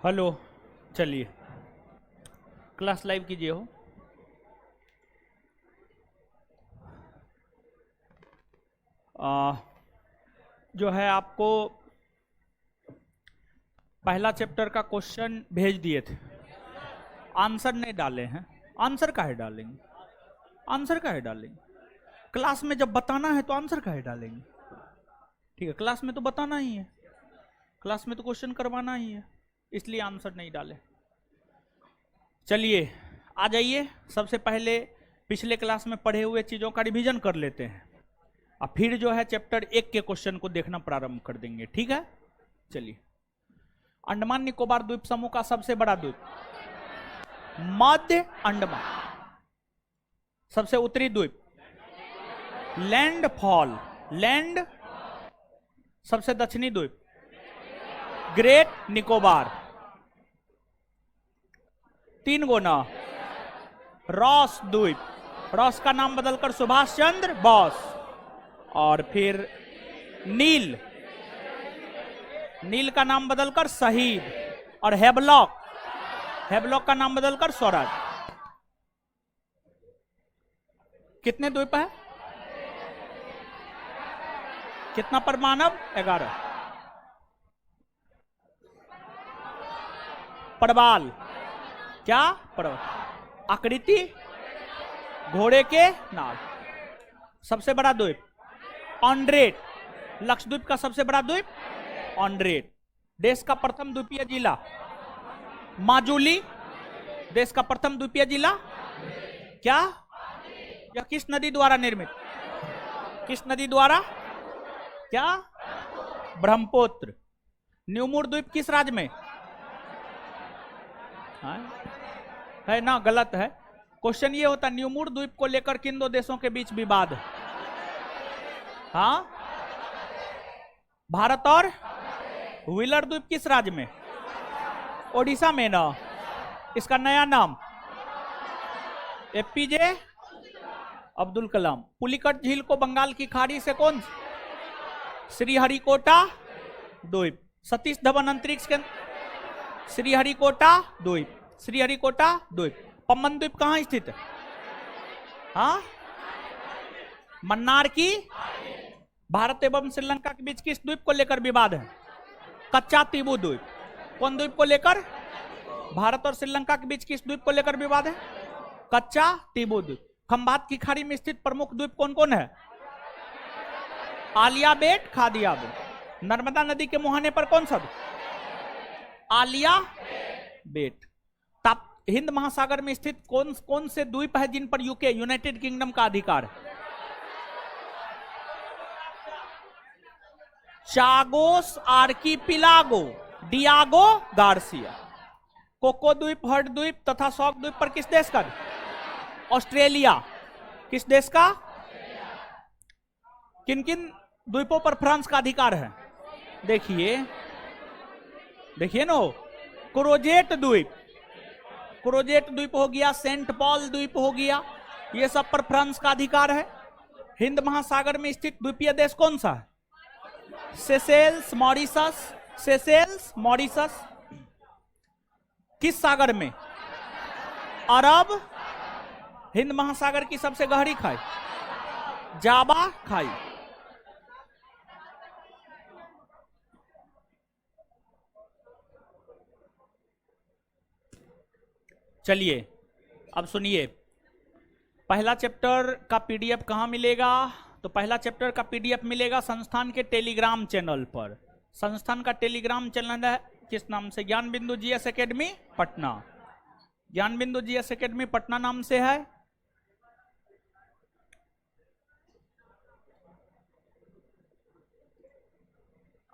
Hello, चलिए class live कीजिए हो। जो है आपको पहला चैप्टर का क्वेश्चन भेज दिए थे, आंसर नहीं डाले हैं। आंसर काहे डालेंगे? आंसर काहे डालेंगे? क्लास में जब बताना है तो आंसर काहे डालेंगे? ठीक है, क्लास में तो बताना ही है, क्लास में तो क्वेश्चन करवाना ही है, इसलिए आंसर नहीं डाले। चलिए आ जाइए, सबसे पहले पिछले क्लास में पढ़े हुए चीजों का रिवीजन कर लेते हैं और फिर जो है चैप्टर 1 के क्वेश्चन को देखना प्रारंभ कर देंगे। ठीक है, चलिए। अंडमान निकोबार द्वीप समूह का सबसे बड़ा द्वीप मध्य अंडमान। सबसे उत्तरी द्वीप लैंडफॉल, लैंड। सबसे दक्षिणी द्वीप ग्रेट निकोबार। 3 गुना रॉस द्वीप, रॉस का नाम बदलकर सुभाष चंद्र बोस। और फिर नील, नील का नाम बदलकर शहीद। और हेबलॉक, हेबलॉक का नाम बदलकर स्वराज। कितने द्वीप है? कितना परमाणव? 11। परवाल, क्या परवाल? आकृति घोड़े के नाल। सबसे बड़ा द्वीप ऑन्ड्रेट, लक्षद्वीप का सबसे बड़ा द्वीप ऑन्ड्रेट। देश का प्रथम द्वीपीय जिला माजुली। देश का प्रथम द्वीपीय जिला क्या? यह किस नदी द्वारा निर्मित? किस नदी द्वारा? क्या? ब्रह्मपुत्र। न्यूमूर द्वीप किस राज्य में है? ना, गलत है। क्वेश्चन ये होता, न्यूमूर द्वीप को लेकर किन 2 देशों के बीच विवाद है? हाँ, भारत और व्हीलर द्वीप किस राज्य में? ओडिशा में ना। इसका नया नाम एपीजे अब्दुल कलाम। पुलिकट झील को बंगाल की खाड़ी से कौन? श्रीहरिकोटा द्वीप। सतीश धवन अंतरिक्ष केंद्र श्रीहरिकोटा द्वीप, श्रीहरिकोटा द्वीप। पम्बन द्वीप कहां स्थित है? हाँ, मन्नार की। भारत एवं श्रीलंका के बीच किस द्वीप को लेकर विवाद है? कच्चा तीबू द्वीप। कौन द्वीप को लेकर? भारत और श्रीलंका के बीच किस द्वीप को लेकर विवाद है? कच्चा तीबू द्वीप। खंबात की खाड़ी में स्थित प्रमुख द्वीप कौन कौन है? आलिया बेट, खादिया बेट। नर्मदा नदी के मुहाने पर कौन सा? आलिया बेट। हिंद महासागर में स्थित कौन कौन से द्वीप है जिन पर यूके, यूनाइटेड किंगडम का अधिकार है? Chagos archipelago, Diego Garcia. Coco द्वीप, हर्ट द्वीप तथा शॉक द्वीप पर किस देश का? ऑस्ट्रेलिया। किस देश का? किन किन द्वीपों पर फ्रांस का अधिकार है? देखिए, देखिए नो, क्रोजेट द्वीप, क्रोजेट द्वीप हो गया, सेंट पॉल द्वीप हो गया, ये सब पर फ्रांस का अधिकार है। हिंद महासागर में स्थित द्वीपीय देश कौन सा है? Seychelles, Mauritius. Seychelles, Mauritius. किस सागर में? अरब। हिंद महासागर की सबसे गहरी खाई जावा खाई। चलिए अब सुनिए, पहला चैप्टर का पीडीएफ कहां मिलेगा? तो पहला चैप्टर का पीडीएफ मिलेगा संस्थान के टेलीग्राम चैनल पर। संस्थान का टेलीग्राम चैनल है किस नाम से? ज्ञान बिंदु जीएस एकेडमी पटना। ज्ञान बिंदु जीएस एकेडमी पटना नाम से है।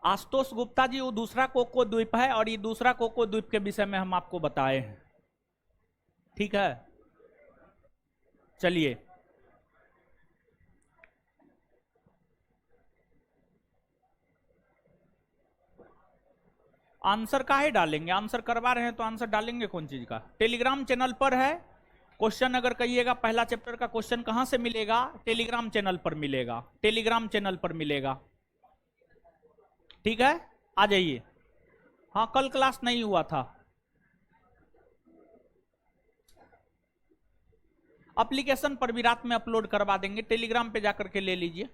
आशुतोष गुप्ता जी, वो दूसरा कोको द्वीप है और ये दूसरा कोको द्वीप के विषय में हम आपको बताए हैं। ठीक है, चलिए। आंसर काहे डालेंगे? आंसर करवा रहे हैं तो आंसर डालेंगे कौन चीज का? टेलीग्राम चैनल पर है क्वेश्चन। अगर कहिएगा पहला चैप्टर का क्वेश्चन कहां से मिलेगा? टेलीग्राम चैनल पर मिलेगा, टेलीग्राम चैनल पर मिलेगा। ठीक है, आ जाइए। हाँ, कल क्लास नहीं हुआ था, एप्लीकेशन पर भी रात में अपलोड करवा देंगे, टेलीग्राम पे जाकर के ले लीजिए,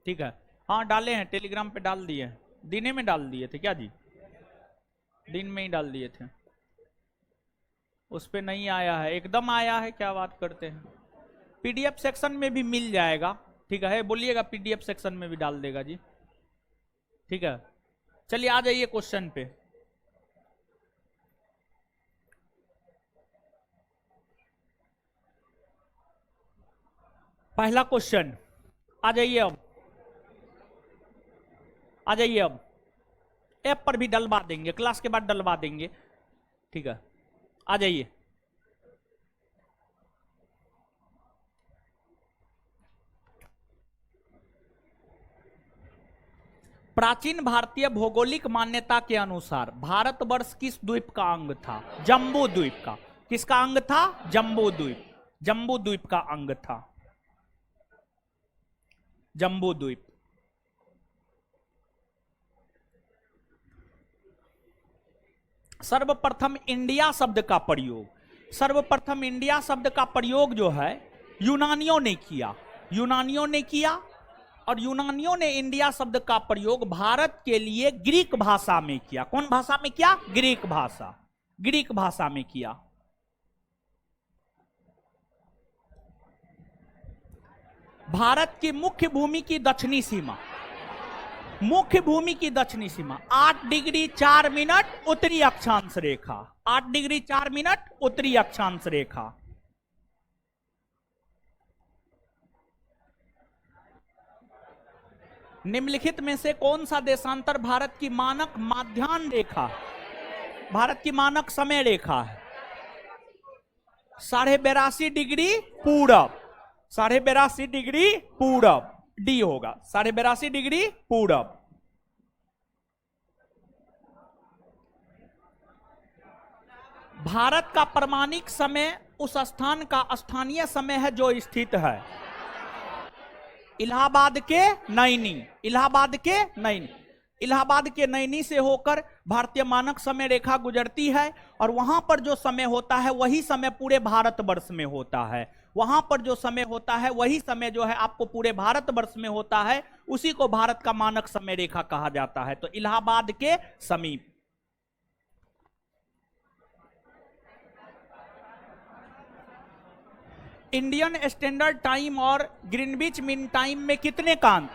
ठीक है। हाँ डाले हैं, टेलीग्राम पे डाल दिए हैं, दिने में डाल दिए थे क्या जी, दिन में ही डाल दिए थे, उस पे नहीं आया है, एकदम आया है, क्या बात करते हैं। पीडीएफ सेक्शन में भी मिल जाएगा, ठीक है, बोलिएगा पीडीएफ सेक्शन में भी डाल देगा जी, ठीक है। चलिए आ जाइए क्वेश्चन पे। पहला क्वेश्चन, आ जाइए अब, आ जाइए अब, ऐप पर भी डलवा देंगे, क्लास के बाद डलवा देंगे, ठीक है, आ जाइए। प्राचीन भारतीय भौगोलिक मान्यता के अनुसार भारतवर्ष किस द्वीप का अंग था? जम्बू द्वीप का। किसका अंग था? जम्बू द्वीप, जम्बू द्वीप का अंग था, जम्बू द्वीप। सर्वप्रथम इंडिया शब्द का प्रयोग, सर्वप्रथम इंडिया शब्द का प्रयोग जो है यूनानियों ने किया, यूनानियों ने किया, और यूनानियों ने इंडिया शब्द का प्रयोग भारत के लिए ग्रीक भाषा में किया। कौन भाषा में किया? ग्रीक भाषा, ग्रीक भाषा में किया। भारत की मुख्य भूमि की दक्षिणी सीमा, मुख्य भूमि की दक्षिणी सीमा 8 डिग्री 4 मिनट उत्तरी अक्षांश रेखा, 8 डिग्री 4 मिनट उत्तरी अक्षांश रेखा। निम्नलिखित में से कौन सा देशांतर भारत की मानक माध्याह्न रेखा, भारत की मानक समय रेखा है? 82.5 डिग्री पूरब, 82.5 डिग्री पूरब, डी होगा, 82.5 डिग्री पूरब। भारत का प्रमाणिक समय उस स्थान का स्थानीय समय है जो स्थित है इलाहाबाद के नैनी, इलाहाबाद के नैनी, इलाहाबाद के नैनी से होकर भारतीय मानक समय रेखा गुजरती है, और वहां पर जो समय होता है वही समय पूरे भारतवर्ष में होता है, वहां पर जो समय होता है वही समय जो है आपको पूरे भारतवर्ष में होता है, उसी को भारत का मानक समय रेखा कहा जाता है। तो इलाहाबाद के समीप। इंडियन स्टैंडर्ड टाइम और ग्रीनविच मीन टाइम में कितने का अंतर?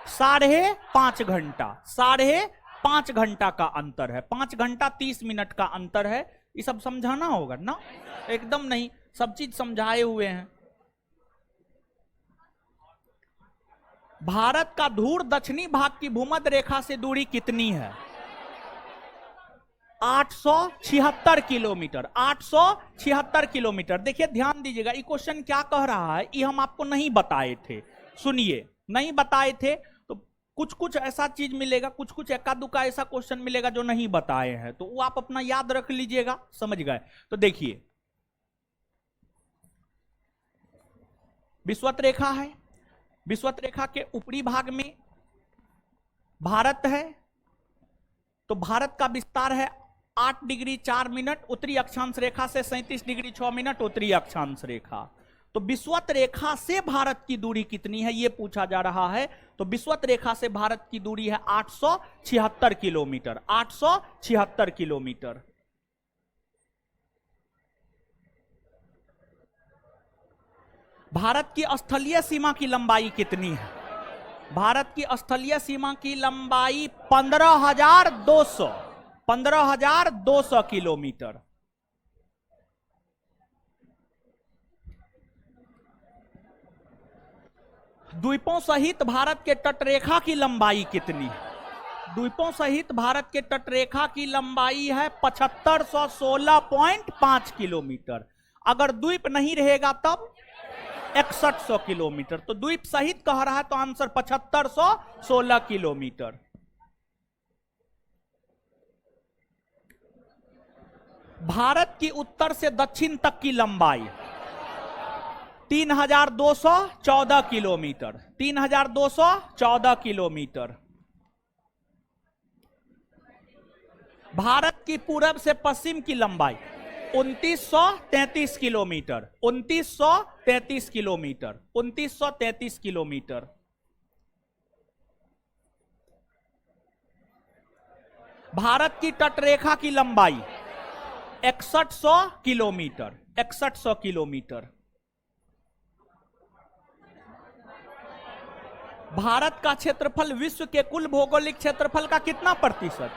5.5 घंटा, 5.5 घंटा का अंतर है, 5 घंटा 30 मिनट का अंतर है। ये सब समझाना होगा ना? एकदम नहीं, सब चीज समझाए हुए हैं। भारत का धूर दक्षिणी भाग की भूमध्य रेखा से दूरी कितनी है? 876 किलोमीटर, 876 किलोमीटर। देखिए ध्यान दीजिएगा, ये क्वेश्चन क्या कह रहा है ये हम आपको नहीं बताए थे, सुनिए, नहीं बताए थे तो कुछ कुछ ऐसा चीज मिलेगा, कुछ कुछ एका दुका ऐसा क्वेश्चन मिलेगा जो नहीं बताए हैं, तो वो आप अपना याद रख लीजिएगा, समझ गए? तो देखिए विषुवत रेखा है, विषुवत रेखा के ऊपरी भाग में भारत है, तो भारत का विस्तार है 8 डिग्री 4 मिनट उत्तरी अक्षांश रेखा से 37 डिग्री 6 मिनट उत्तरी अक्षांश रेखा। तो विषुवत रेखा से भारत की दूरी कितनी है ये पूछा जा रहा है। तो विषुवत रेखा से भारत की दूरी है 876 किलोमीटर, 876 किलोमीटर। भारत की स्थलीय सीमा की लंबाई कितनी है? भारत की स्थलीय सीमा की लंबाई 15,200 किलोमीटर। द्वीपों सहित भारत के तटरेखा की लंबाई कितनी है? द्वीपों सहित भारत के तटरेखा की लंबाई है 7516.5 किलोमीटर। अगर द्वीप नहीं रहेगा तब 6100 किलोमीटर। तो द्वीप सहित कह रहा है तो आंसर 7516 किलोमीटर। भारत की उत्तर से दक्षिण तक की लंबाई 3214 किलोमीटर, 3214 किलोमीटर। भारत की पूरब से पश्चिम की लंबाई 2933 किलोमीटर, 2933 किलोमीटर, 2933 किलोमीटर। भारत की तटरेखा की लंबाई 6100 किलोमीटर, 6100 किलोमीटर। भारत का क्षेत्रफल विश्व के कुल भौगोलिक क्षेत्रफल का कितना प्रतिशत?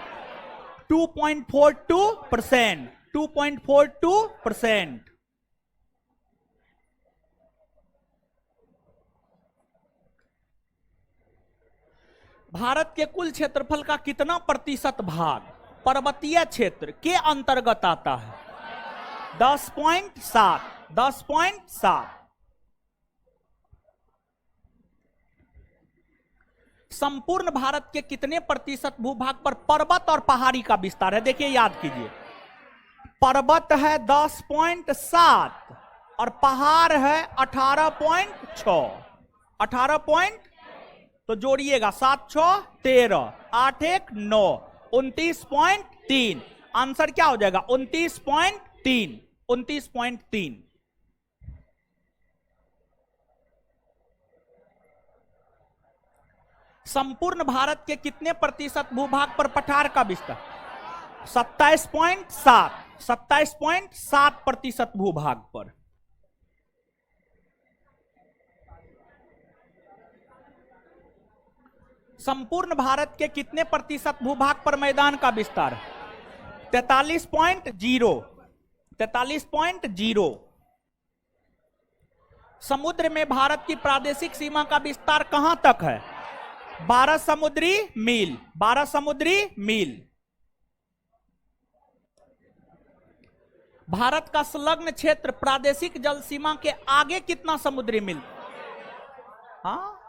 2.42%, 2.42%। भारत के कुल क्षेत्रफल का कितना प्रतिशत भाग पर्वतीय क्षेत्र के अंतर्गत आता है? 10.7, 10.7। संपूर्ण भारत के कितने प्रतिशत भूभाग पर पर्वत और पहाड़ी का विस्तार है? देखिए, याद कीजिए, पर्वत है 10.7 और पहाड़ है 18.6, 18 तो जोड़िएगा, 7 6 13, 8 1 9, 29.3। आंसर क्या हो जाएगा? 29.3, 29.3। संपूर्ण भारत के कितने प्रतिशत भूभाग पर पठार का विस्तार? 27.7, 27.7% भूभाग पर। संपूर्ण भारत के कितने प्रतिशत भूभाग पर मैदान का विस्तार? 43.0, 43.0। समुद्र में भारत की प्रादेशिक सीमा का विस्तार कहां तक है? 12 समुद्री मील, 12 समुद्री मील। भारत का संलग्न क्षेत्र प्रादेशिक जल सीमा के आगे कितना समुद्री मील? हाँ,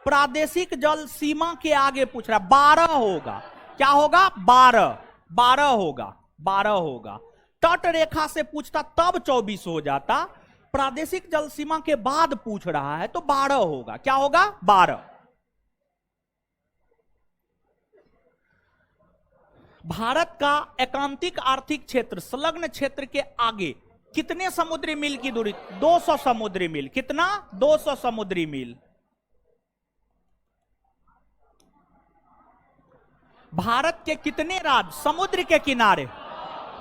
प्रादेशिक जल सीमा के आगे पूछ रहा, 12 होगा। क्या होगा? 12, 12 होगा, 12 होगा। तट रेखा से पूछता तब 24 हो जाता, प्रादेशिक जल सीमा के बाद पूछ रहा है तो 12 होगा। क्या होगा? 12। भारत का एकांतिक आर्थिक क्षेत्र संलग्न क्षेत्र के आगे कितने समुद्री मील की दूरी? 200 समुद्री मील। कितना? 200 समुद्री मील। भारत के कितने राज्य समुद्र के किनारे?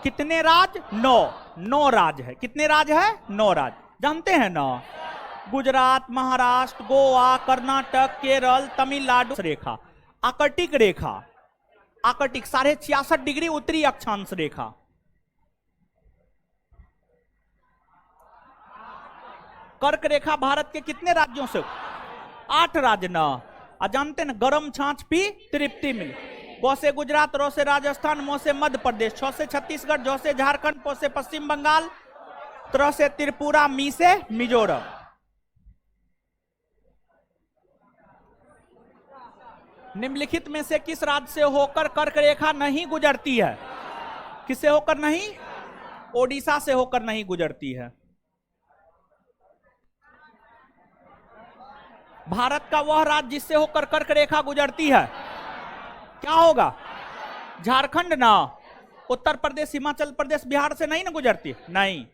कितने राज्य? 9, 9 राज्य है। कितने राज्य है? 9 राज्य। जानते हैं ना? गुजरात, महाराष्ट्र, गोवा, कर्नाटक, केरल, तमिलनाडु। रेखा आर्कटिक रेखा, आर्कटिक 66.5 डिग्री उत्तरी अक्षांश रेखा। कर्क रेखा भारत के कितने राज्यों से? 8 राज्य ना। जानते हैं ना? गरम छाछ पी तृप्ति मिली। ग से गुजरात, र से राजस्थान, म से मध्य प्रदेश, छ से छत्तीसगढ़, ज से झारखंड, प से पश्चिम बंगाल, त्र से त्रिपुरा, मी से मिजोरम। निम्नलिखित में से किस राज्य से होकर कर्क रेखा नहीं गुजरती है? किससे होकर नहीं? ओडिशा से होकर नहीं गुजरती है। भारत का वह राज्य जिससे होकर कर्क रेखा गुजरती है क्या होगा? झारखंड ना। उत्तर प्रदेश, हिमाचल प्रदेश, बिहार से नहीं ना गुजरती? नहीं।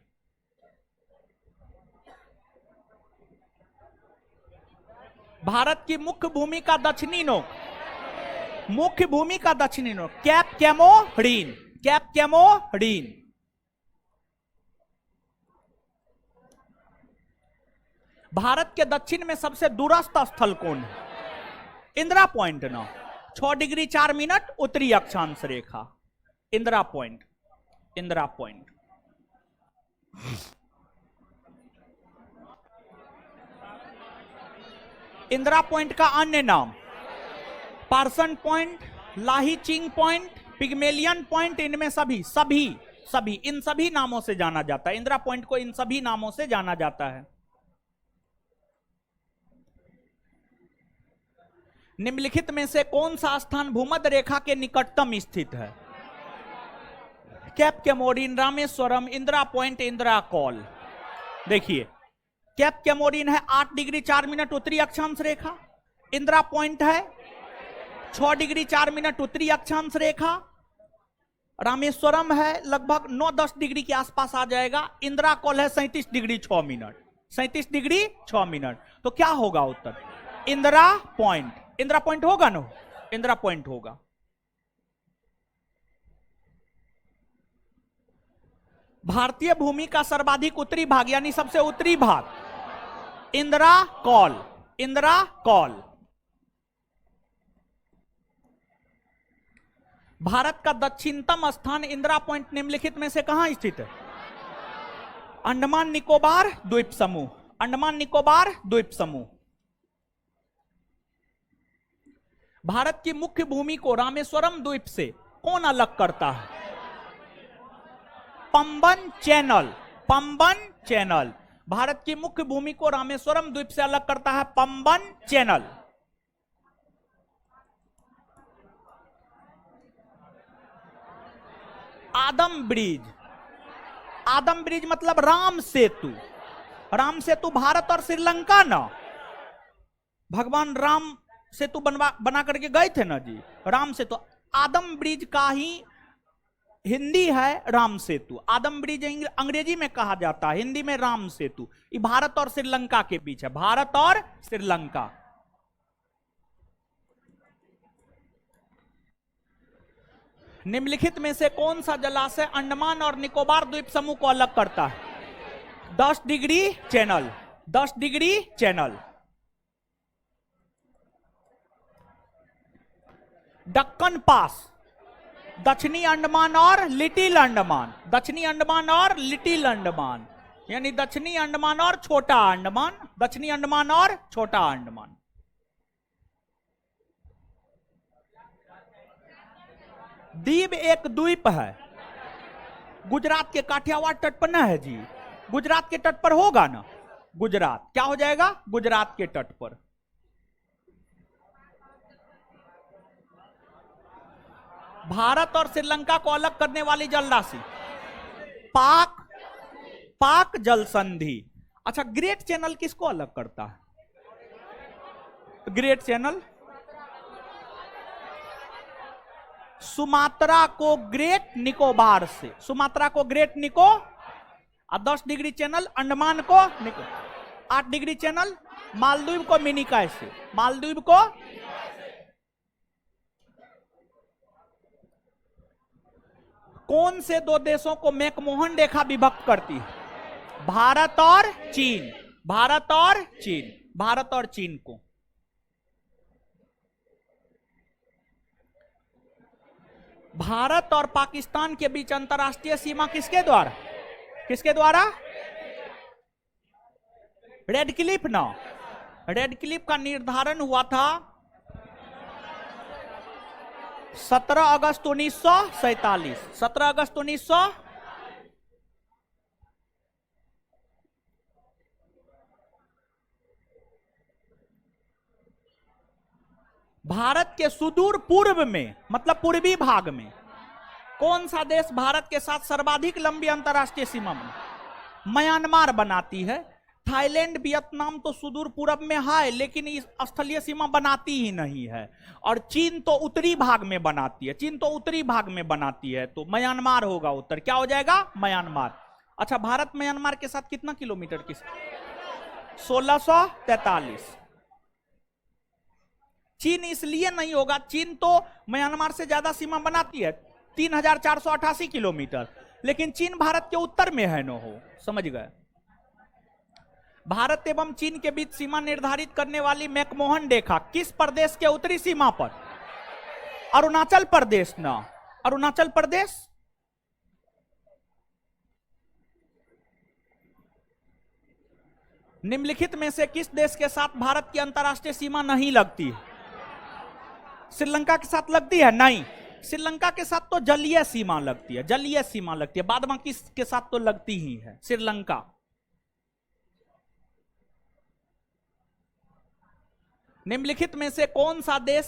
भारत की मुख्य भूमि का दक्षिणी नोक, मुख्य भूमि का दक्षिणी नोक कैप कैमोरीन, कैप कैमोरीन। भारत के दक्षिण में सबसे दूरस्थ स्थल कौन है? इंदिरा पॉइंट ना। 6 डिग्री 4 मिनट उत्तरी अक्षांश रेखा, Indira point, Indira point. Indira point का अन्य नाम Parson point, Lahiching point, Pygmalion point, इनमें सभी इन सभी नामों से जाना जाता है। इंदिरा पॉइंट को इन सभी नामों से जाना जाता है। निम्नलिखित में से कौन सा स्थान भूमध्य रेखा के निकटतम स्थित है? Cape Comorin, Rameswaram, Indira point, Indira col. देखिए, कैप कैमोरीन है 8 डिग्री 4 मिनट उत्तरी अक्षांश रेखा, इंदिरा पॉइंट है 6 डिग्री 4 मिनट उत्तरी अक्षांश रेखा, रामेश्वरम है लगभग 9-10 डिग्री के आसपास आ जाएगा। इंदिरा कॉल है 37 डिग्री 6 मिनट, 37 डिग्री 6 मिनट। तो क्या होगा उत्तर? इंदिरा पॉइंट। इंदिरा पॉइंट होगा ना, इंदिरा पॉइंट होगा। भारतीय भूमि का सर्वाधिक उत्तरी भाग यानी सबसे उत्तरी भाग, इंदिरा कॉल, इंदिरा कॉल। भारत का दक्षिणतम स्थान इंदिरा पॉइंट निम्नलिखित में से कहां स्थित है? अंडमान निकोबार द्वीप समूह, अंडमान निकोबार द्वीप समूह। भारत की मुख्य भूमि को रामेश्वरम द्वीप से कौन अलग करता है? Pamban channel, Pamban channel. भारत की मुख्य भूमि को रामेश्वरम द्वीप से अलग करता है पंबन चैनल। आदम ब्रिज, आदम ब्रिज मतलब राम सेतु। राम सेतु भारत और श्रीलंका ना, भगवान राम सेतु बना करके गए थे ना जी, राम सेतु। आदम ब्रिज का ही हिंदी है राम सेतु। आदम ब्रिज अंग्रेजी में कहा जाता है, हिंदी में राम सेतु। ये भारत और श्रीलंका के बीच है, भारत और श्रीलंका। निम्नलिखित में से कौन सा जलाशय अंडमान और निकोबार द्वीप समूह को अलग करता है? 10 degree channel, 10 degree channel. Duncan pass, दक्षिणी अंडमान और लिटिल अंडमान, दक्षिणी अंडमान और लिटिल अंडमान, यानी दक्षिणी अंडमान और छोटा अंडमान, दक्षिणी अंडमान और छोटा अंडमान। दीव एक द्वीप है, गुजरात के काठियावाड़ तट पर ना है जी, गुजरात के तट पर होगा ना, गुजरात क्या हो जाएगा? गुजरात के तट पर। भारत और श्रीलंका को अलग करने वाली जल राशि पाक, पाक जल संधि। अच्छा, ग्रेट चैनल किसको अलग करता है? ग्रेट चैनल सुमात्रा को ग्रेट निकोबार से, सुमात्रा को ग्रेट निको, और 10 डिग्री चैनल अंडमान को निको, 8 डिग्री चैनल मालदीव को मिनिकॉय से, मालदीव को। कौन से दो देशों को मैकमोहन रेखा विभक्त करती है? भारत और चीन, भारत और चीन, भारत और चीन को। भारत और पाकिस्तान के बीच अंतरराष्ट्रीय सीमा किसके द्वारा, किसके द्वारा? रेड क्लिफ ना, रेड क्लिफ का निर्धारण हुआ था 17 अगस्त 1947, 17 अगस्त 1900। भारत के सुदूर पूर्व में मतलब पूर्वी भाग में कौन सा देश भारत के साथ सर्वाधिक लंबी अंतरराष्ट्रीय सीमा में? म्यांमार बनाती है। थाईलैंड, वियतनाम तो सुदूर पूर्व में है लेकिन इस स्थलीय सीमा बनाती ही नहीं है। और चीन तो उत्तरी भाग में बनाती है, चीन तो उत्तरी भाग में बनाती है, तो म्यांमार होगा उत्तर। क्या हो जाएगा? म्यांमार। अच्छा, भारत म्यांमार के साथ कितना किलोमीटर की? 1643। चीन इसलिए नहीं होगा, चीन तो म्यांमार से ज्यादा सीमा बनाती है, 3488 किलोमीटर, लेकिन चीन भारत के उत्तर में है। नो हो, समझ गए? भारत एवं चीन के बीच सीमा निर्धारित करने वाली मैकमोहन रेखा किस प्रदेश के उत्तरी सीमा पर? अरुणाचल प्रदेश ना, अरुणाचल प्रदेश। निम्नलिखित में से किस देश के साथ भारत की अंतरराष्ट्रीय सीमा नहीं लगती है? श्रीलंका के साथ लगती है? नहीं, श्रीलंका के साथ तो जलीय सीमा लगती है, जलीय सीमा लगती है, बाद बाकी के साथ तो लगती ही है श्रीलंका। निम्नलिखित में से कौन सा देश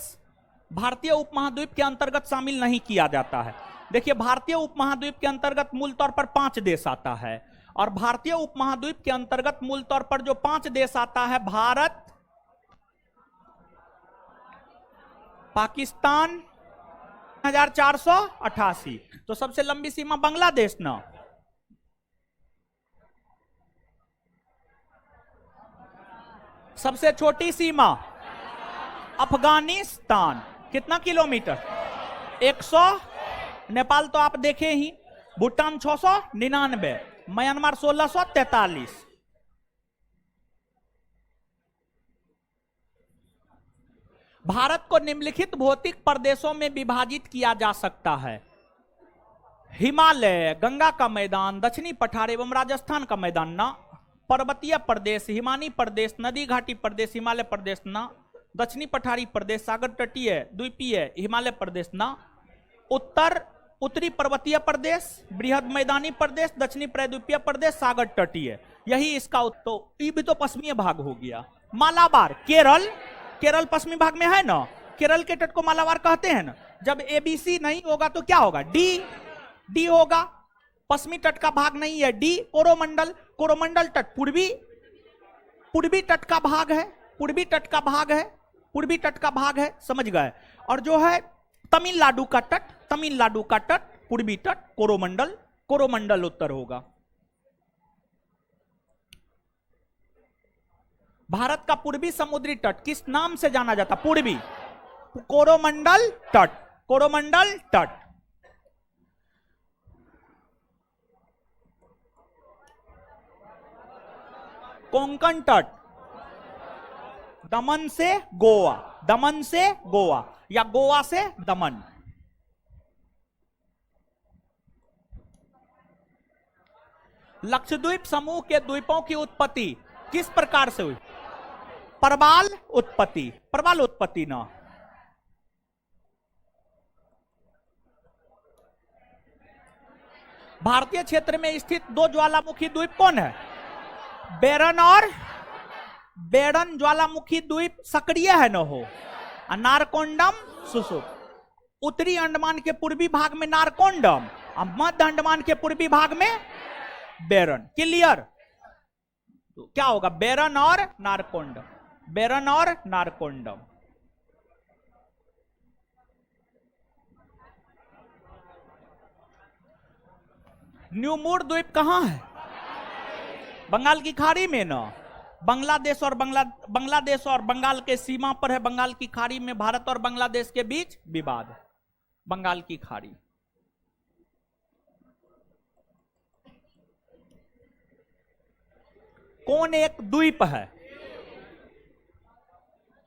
भारतीय उपमहाद्वीप के अंतर्गत शामिल नहीं किया जाता है? देखिए, भारतीय उपमहाद्वीप के अंतर्गत मूल तौर पर 5 देश आता है, और भारतीय उपमहाद्वीप के अंतर्गत मूल तौर पर जो 5 देश आता है, भारत, पाकिस्तान, 1488। तो सबसे लंबी सीमा बांग्लादेश ना। सबसे छोटी सीमा अफगानिस्तान, कितना किलोमीटर? 100। नेपाल तो आप देखे ही। भूटान 699, म्यांमार 1643। भारत को निम्नलिखित भौतिक प्रदेशों में विभाजित किया जा सकता है: हिमालय, गंगा का मैदान, दक्षिणी पठार एवं राजस्थान का मैदान ना, पर्वतीय प्रदेश, हिमानी प्रदेश, नदी घाटी प्रदेश, हिमालय प्रदेश ना, दक्षिणी पठारी प्रदेश, सागर तटीय द्वीपीय हिमालय प्रदेश ना, उत्तरी पर्वतीय प्रदेश, बृहद मैदानी प्रदेश, दक्षिणी प्रायद्वीपीय प्रदेश, सागर तटीय। यही इसका तो ये भी तो पश्चिमी भाग हो गया। मालाबार, केरल, केरल पश्चिमी भाग में है ना। केरल के तट को मालाबार कहते हैं ना। जब एबीसी नहीं होगा तो क्या होगा? डी होगा। पश्चिमी तट का भाग नहीं है डी। कोरोमंडल, कोरोमंडल तट पूर्वी तट का भाग है, पूर्वी तट का भाग है, पूर्वी तट का भाग है, समझ गए। और जो है तमिलनाडु का तट, तमिलनाडु का तट पूर्वी तट, कोरोमंडल, कोरोमंडल उत्तर होगा। भारत का पूर्वी समुद्री तट किस नाम से जाना जाता? पूर्वी, कोरोमंडल तट, कोरोमंडल तट। कोंकण तट, दमन से गोवा, दमन से गोवा या गोवा से दमन। लक्षद्वीप समूह के द्वीपों की उत्पत्ति किस प्रकार से हुई? प्रवाल उत्पत्ति, प्रवाल उत्पत्ति ना। भारतीय क्षेत्र में स्थित दो ज्वालामुखी द्वीप कौन है? बेरन और बेरन ज्वालामुखी द्वीप सक्रिय है न हो। नारकोंडम सुसुप। उत्तरी अंडमान के पूर्वी भाग में नारकोंडम और मध्य अंडमान के पूर्वी भाग में बेरन। क्लियर? तो क्या होगा? बेरन और नारकोंडम, बेरन और नारकोंडम। न्यूमूर द्वीप कहां है? बंगाल की खाड़ी में ना। बांग्लादेश और बंगाल के सीमा पर है। बंगाल की खाड़ी में भारत और बांग्लादेश के बीच विवाद है। बंगाल की खाड़ी। कौन एक द्वीप है?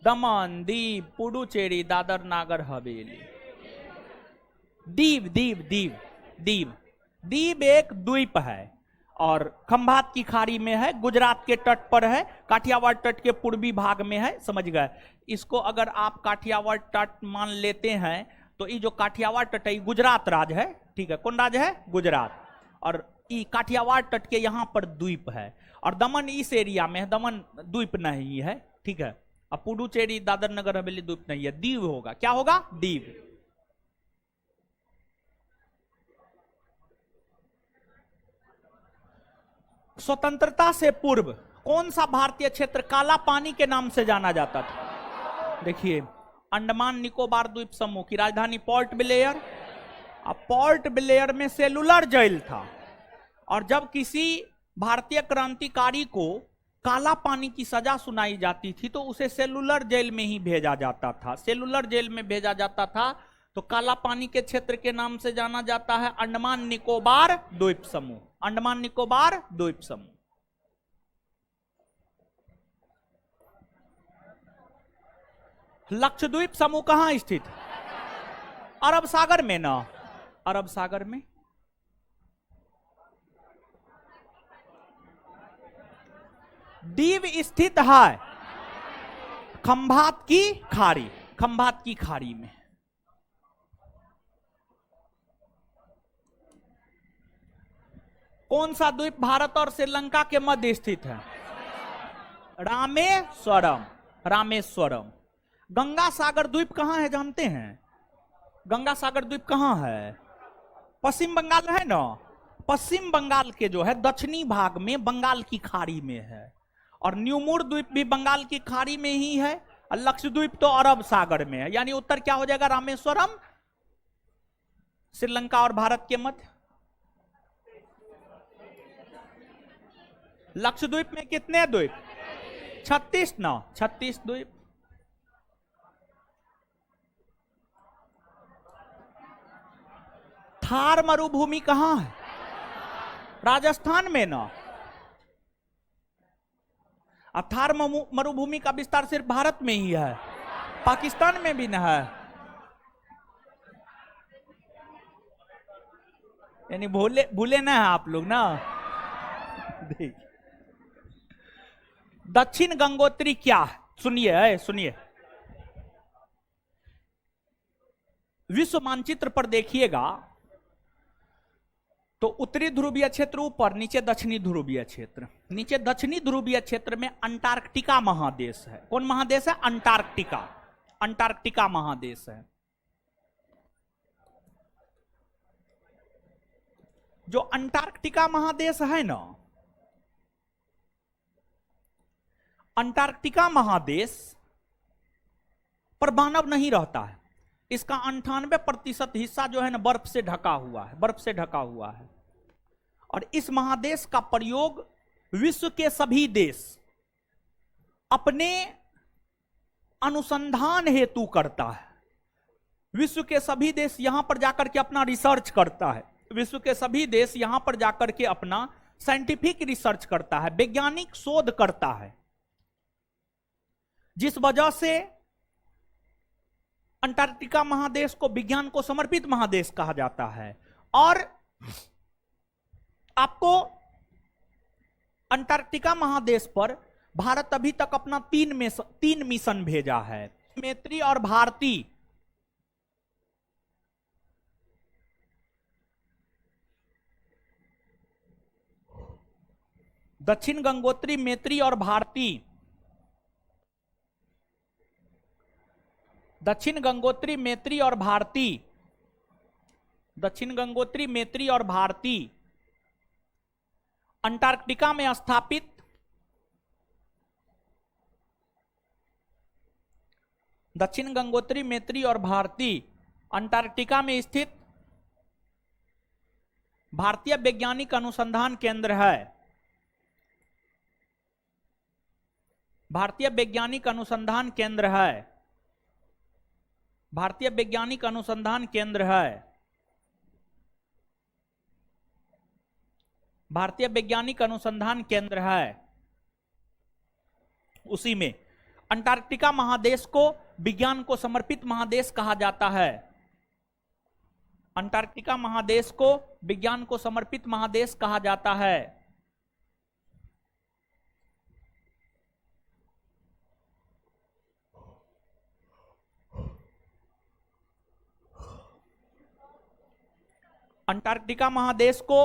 दमन, दीव, पुडुचेरी, दादर नागर हवेली। दीव, दीव, दीव, दीव, दीव एक द्वीप है और खंभात की खाड़ी में है, गुजरात के तट पर है, काठियावाड़ तट के पूर्वी भाग में है। समझ गए? इसको अगर आप काठियावाड़ तट मान लेते हैं तो ये जो काठियावाड़ तट है गुजरात राज है। ठीक है, कौन राज है? गुजरात। और ये काठियावाड़ तट के यहां पर द्वीप है और दमन इस एरिया में है। दमन द्वीप नहीं है। ठीक है। अब पुडुचेरी, दादर नगर हवेली द्वीप नहीं है, दीव होगा। क्या होगा? दीव। स्वतंत्रता से पूर्व कौन सा भारतीय क्षेत्र काला पानी के नाम से जाना जाता था? देखिए, अंडमान निकोबार द्वीप समूह की राजधानी पोर्ट ब्लेयर। अब पोर्ट ब्लेयर में सेलुलर जेल था और जब किसी भारतीय क्रांतिकारी को काला पानी की सजा सुनाई जाती थी तो उसे सेलुलर जेल में ही भेजा जाता था। सेलुलर जेल में भेजा जाता था तो काला पानी के क्षेत्र के नाम से जाना जाता है अंडमान निकोबार द्वीप समूह। अंडमान निकोबार द्वीप समूह। लक्षद्वीप समूह कहां स्थित? अरब सागर में ना। अरब सागर में। दीव स्थित है खंभात की खाड़ी, खंभात की खाड़ी में। कौन सा द्वीप भारत और श्रीलंका के मध्य स्थित है? रामेश्वरम, रामेश्वरम। गंगा सागर द्वीप कहां है जानते हैं? गंगा सागर द्वीप कहां है? पश्चिम बंगाल है ना। पश्चिम बंगाल के जो है दक्षिणी भाग में बंगाल की खाड़ी में है और न्यूमूर द्वीप भी बंगाल की खाड़ी में ही है और लक्षद्वीप तो अरब सागर में है। यानी उत्तर क्या हो जाएगा? रामेश्वरम, श्रीलंका और भारत के मध्य। लक्षद्वीप में कितने द्वीप? 36 ना, 36 द्वीप। थार मरुभूमि कहां है? राजस्थान में ना। अब थार मरुभूमि का विस्तार सिर्फ भारत में ही है, पाकिस्तान में भी न है। यानी भूले ना है आप लोग ना। देखिए, दक्षिण गंगोत्री क्या है? सुनिए सुनिए, विश्व मानचित्र पर देखिएगा तो उत्तरी ध्रुवीय क्षेत्र ऊपर, नीचे दक्षिणी ध्रुवीय क्षेत्र। नीचे दक्षिणी ध्रुवीय क्षेत्र में अंटार्कटिका महादेश है। कौन महादेश है? अंटार्कटिका। अंटार्कटिका महादेश है। जो अंटार्कटिका महादेश है ना, अंटार्कटिका महादेश पर मानव नहीं रहता है। इसका 98% हिस्सा जो है ना बर्फ से ढका हुआ है, बर्फ से ढका हुआ है। और इस महादेश का प्रयोग विश्व के सभी देश अपने अनुसंधान हेतु करता है। विश्व के सभी देश यहां पर जाकर के अपना रिसर्च करता है। विश्व के सभी देश यहां पर जाकर के अपना साइंटिफिक रिसर्च करता है, वैज्ञानिक शोध करता है, जिस वजह से अंटार्कटिका महादेश को विज्ञान को समर्पित महादेश कहा जाता है। और आपको अंटार्कटिका महादेश पर भारत अभी तक अपना 3 मिशन भेजा है, मैत्री और भारती। दक्षिण गंगोत्री, मैत्री और भारती। दक्षिण गंगोत्री, मैत्री और भारती। दक्षिण गंगोत्री, मैत्री और भारती अंटार्कटिका में स्थापित दक्षिण गंगोत्री, मैत्री और भारती अंटार्कटिका में स्थित भारतीय वैज्ञानिक अनुसंधान केंद्र है। भारतीय वैज्ञानिक अनुसंधान केंद्र है। भारतीय वैज्ञानिक अनुसंधान केंद्र है। भारतीय वैज्ञानिक अनुसंधान केंद्र है। उसी में अंटार्कटिका महादेश को विज्ञान को समर्पित महादेश कहा जाता है। अंटार्कटिका महादेश को विज्ञान को समर्पित महादेश कहा जाता है। अंटार्कटिका महादेश को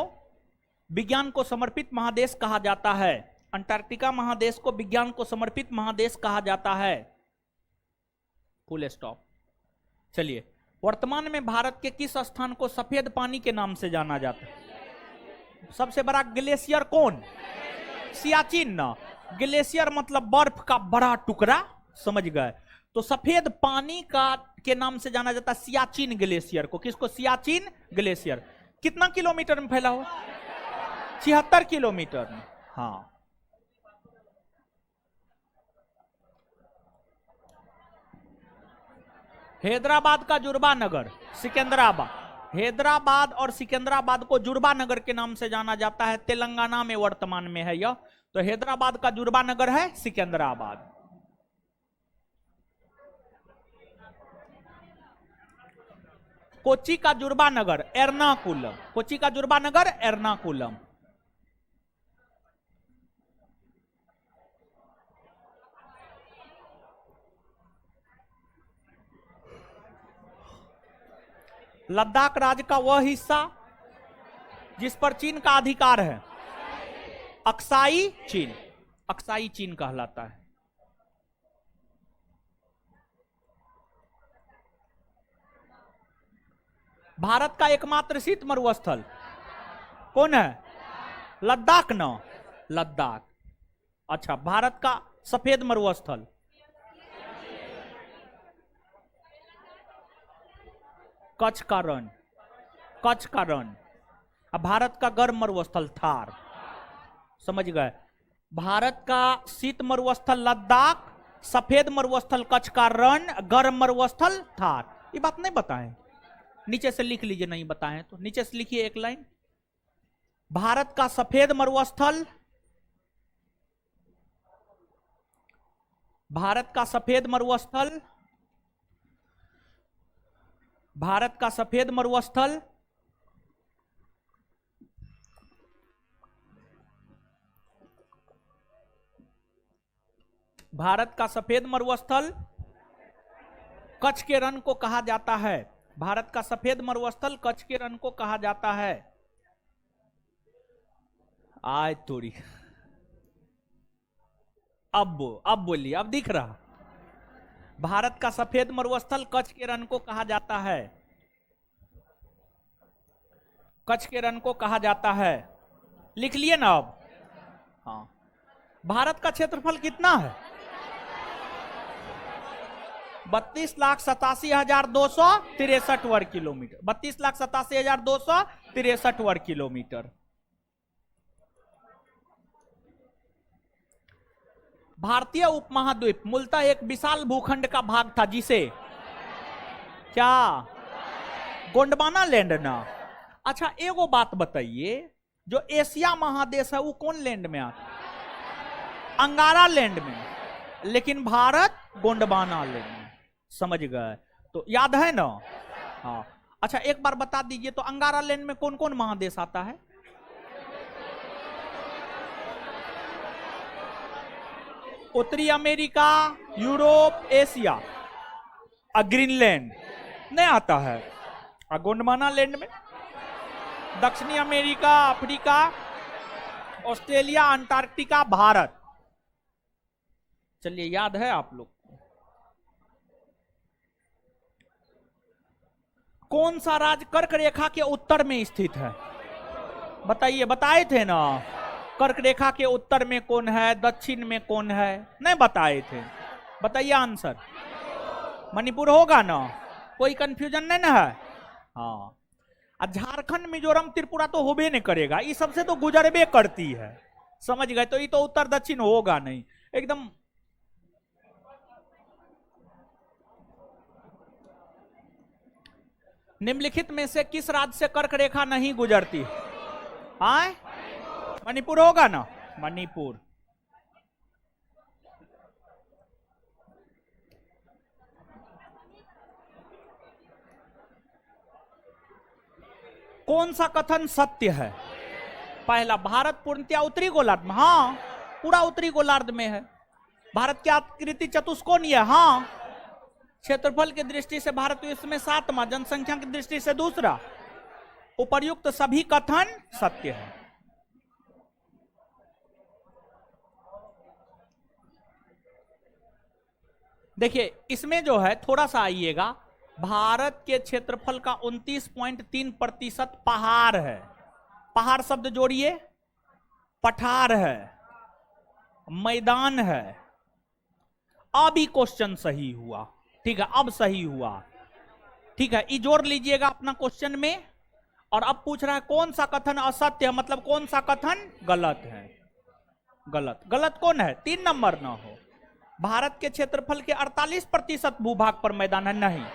विज्ञान को समर्पित महादेश कहा जाता है। अंटार्कटिका महादेश को विज्ञान को समर्पित महादेश कहा जाता है। Full stop. चलिए, वर्तमान में भारत के किस स्थान को सफेद पानी के नाम से जाना जाता है? सबसे बड़ा ग्लेशियर कौन? सियाचिन ना। ग्लेशियर मतलब बर्फ का बड़ा टुकड़ा, समझ गए? तो सफेद पानी का के नाम से जाना जाता है सियाचिन ग्लेशियर को। किसको? सियाचिन ग्लेशियर। कितना किलोमीटर में फैला हुआ? 76 किलोमीटर में। हाँ, हैदराबाद का जुर्बा नगर, सिकंदराबाद। हैदराबाद और सिकंदराबाद को जुर्बा नगर के नाम से जाना जाता है। तेलंगाना में वर्तमान में है यह। तो हैदराबाद का जुर्बा नगर है सिकंदराबाद। कोच्चि का जुर्बा नगर एर्नाकुलम। कोच्चि का जुर्बा नगर एर्नाकुलम। लद्दाख राज्य का वह हिस्सा जिस पर चीन का अधिकार है, अक्साई चीन। अक्साई चीन कहलाता है। भारत का एकमात्र शीत मरुस्थल कौन है? लद्दाख ना। लद्दाख। अच्छा, भारत का सफेद मरुस्थल कच्छ का रण। कच्छ का रण। अब भारत का गर्म मरुस्थल थार, समझ गए। भारत का शीत मरुस्थल लद्दाख, सफेद मरुस्थल कच्छ का रण, गर्म मरुस्थल थार। ये बात नहीं बताएं, नीचे से लिख लीजिए, नहीं बताएं तो नीचे से लिखिए एक लाइन। भारत का सफेद मरुस्थल, भारत का सफेद मरुस्थल, भारत का सफेद मरुस्थल भारत का सफेद मरुस्थल कच्छ के रण को कहा जाता है। भारत का सफेद मरुस्थल कच्छ के रण को कहा जाता है। आय तोड़ी, अब बोलिए, अब दिख रहा। भारत का सफेद मरुस्थल कच्छ के रण को कहा जाता है, कच्छ के रण को कहा जाता है। लिख लिए ना अब? हाँ। भारत का क्षेत्रफल कितना है? 32,87,263 वर्ग किलोमीटर। 32,87,263 वर्ग किलोमीटर। भारतीय उपमहाद्वीप मूलतः एक विशाल भूखंड का भाग था जिसे क्या गोंडवाना लैंड ना। अच्छा एगो बात बताइए, जो एशिया महादेश है वो कौन लैंड में आता? अंगारा लैंड में, लेकिन भारत गोंडवाना लैंड में। समझ गए? तो याद है ना? हाँ। अच्छा एक बार बता दीजिए तो अंगारा लैंड में कौन कौन महादेश आता है? उत्तरी अमेरिका, यूरोप, एशिया। ग्रीनलैंड नहीं आता है। गोंडवाना लैंड में दक्षिणी America, Africa, Australia, Antarctica, Bharat. चलिए याद है आप लोग? कौन सा राज्य कर्क रेखा के उत्तर में स्थित है? बताइए, बताए थे ना। कर्क रेखा के उत्तर में कौन है, दक्षिण में कौन है? नहीं बताए थे। बताइए आंसर। मणिपुर होगा ना? कोई कंफ्यूजन नहीं ना है? हाँ। झारखंड, मिजोरम, त्रिपुरा तो होबे नहीं करेगा, ये सबसे तो गुजरबे करती है। समझ गए? तो ये तो उत्तर दक्षिण होगा नहीं एकदम। निम्नलिखित में से किस राज्य से कर्क रेखा नहीं गुजरती? हाँ, मणिपुर होगा ना? मणिपुर। कौन सा कथन सत्य है? पहला, भारत पूर्णतया उत्तरी गोलार्ध में। हाँ, पूरा उत्तरी गोलार्ध में है। भारत की आकृति चतुष्कोणीय है। हाँ। क्षेत्रफल की दृष्टि से भारत विश्व में 7वां, जनसंख्या की दृष्टि से दूसरा। उपर्युक्त सभी कथन सत्य है। देखिए इसमें जो है थोड़ा सा आइएगा, भारत के क्षेत्रफल का 29.3% पहाड़ है। पहाड़ शब्द जोड़िए, पठार है, मैदान है। अब ही क्वेश्चन सही हुआ। ठीक है, अब सही हुआ। ठीक है, ये जोड़ लीजिएगा अपना क्वेश्चन में। और अब पूछ रहा है कौन सा कथन असत्य है, मतलब कौन सा कथन गलत है। गलत, गलत कौन है? 3 नंबर ना हो। भारत के क्षेत्रफल के 48% भूभाग पर मैदान है। नहीं,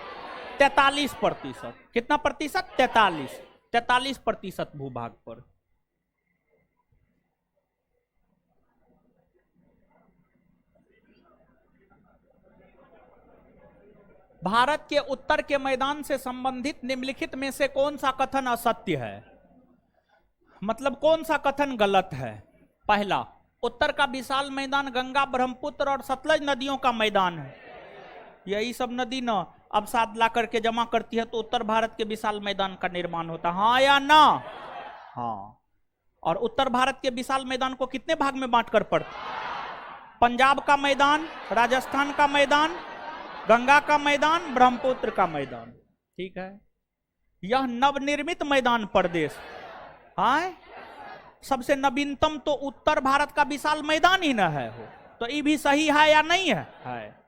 43%। कितना प्रतिशत? 43% भूभाग पर। भारत के उत्तर के मैदान से संबंधित निम्नलिखित में से कौन सा कथन असत्य है, मतलब कौन सा कथन गलत है? पहला, उत्तर का विशाल मैदान गंगा, ब्रह्मपुत्र और सतलज नदियों का मैदान है। यही सब नदी ना अब साथ ला करके जमा करती है तो उत्तर भारत के विशाल मैदान का निर्माण होता है। हाँ या ना? हाँ। और उत्तर भारत के विशाल मैदान को कितने भाग में बांटकर पड़ता? पंजाब का मैदान, राजस्थान का मैदान, गंगा का मैदान, ब्रह्मपुत्र का मैदान। ठीक है, यह नवनिर्मित मैदान प्रदेश। हाँ, सबसे नवीनतम तो उत्तर भारत का विशाल मैदान ही न है हो, तो ये भी सही है या नहीं है? है।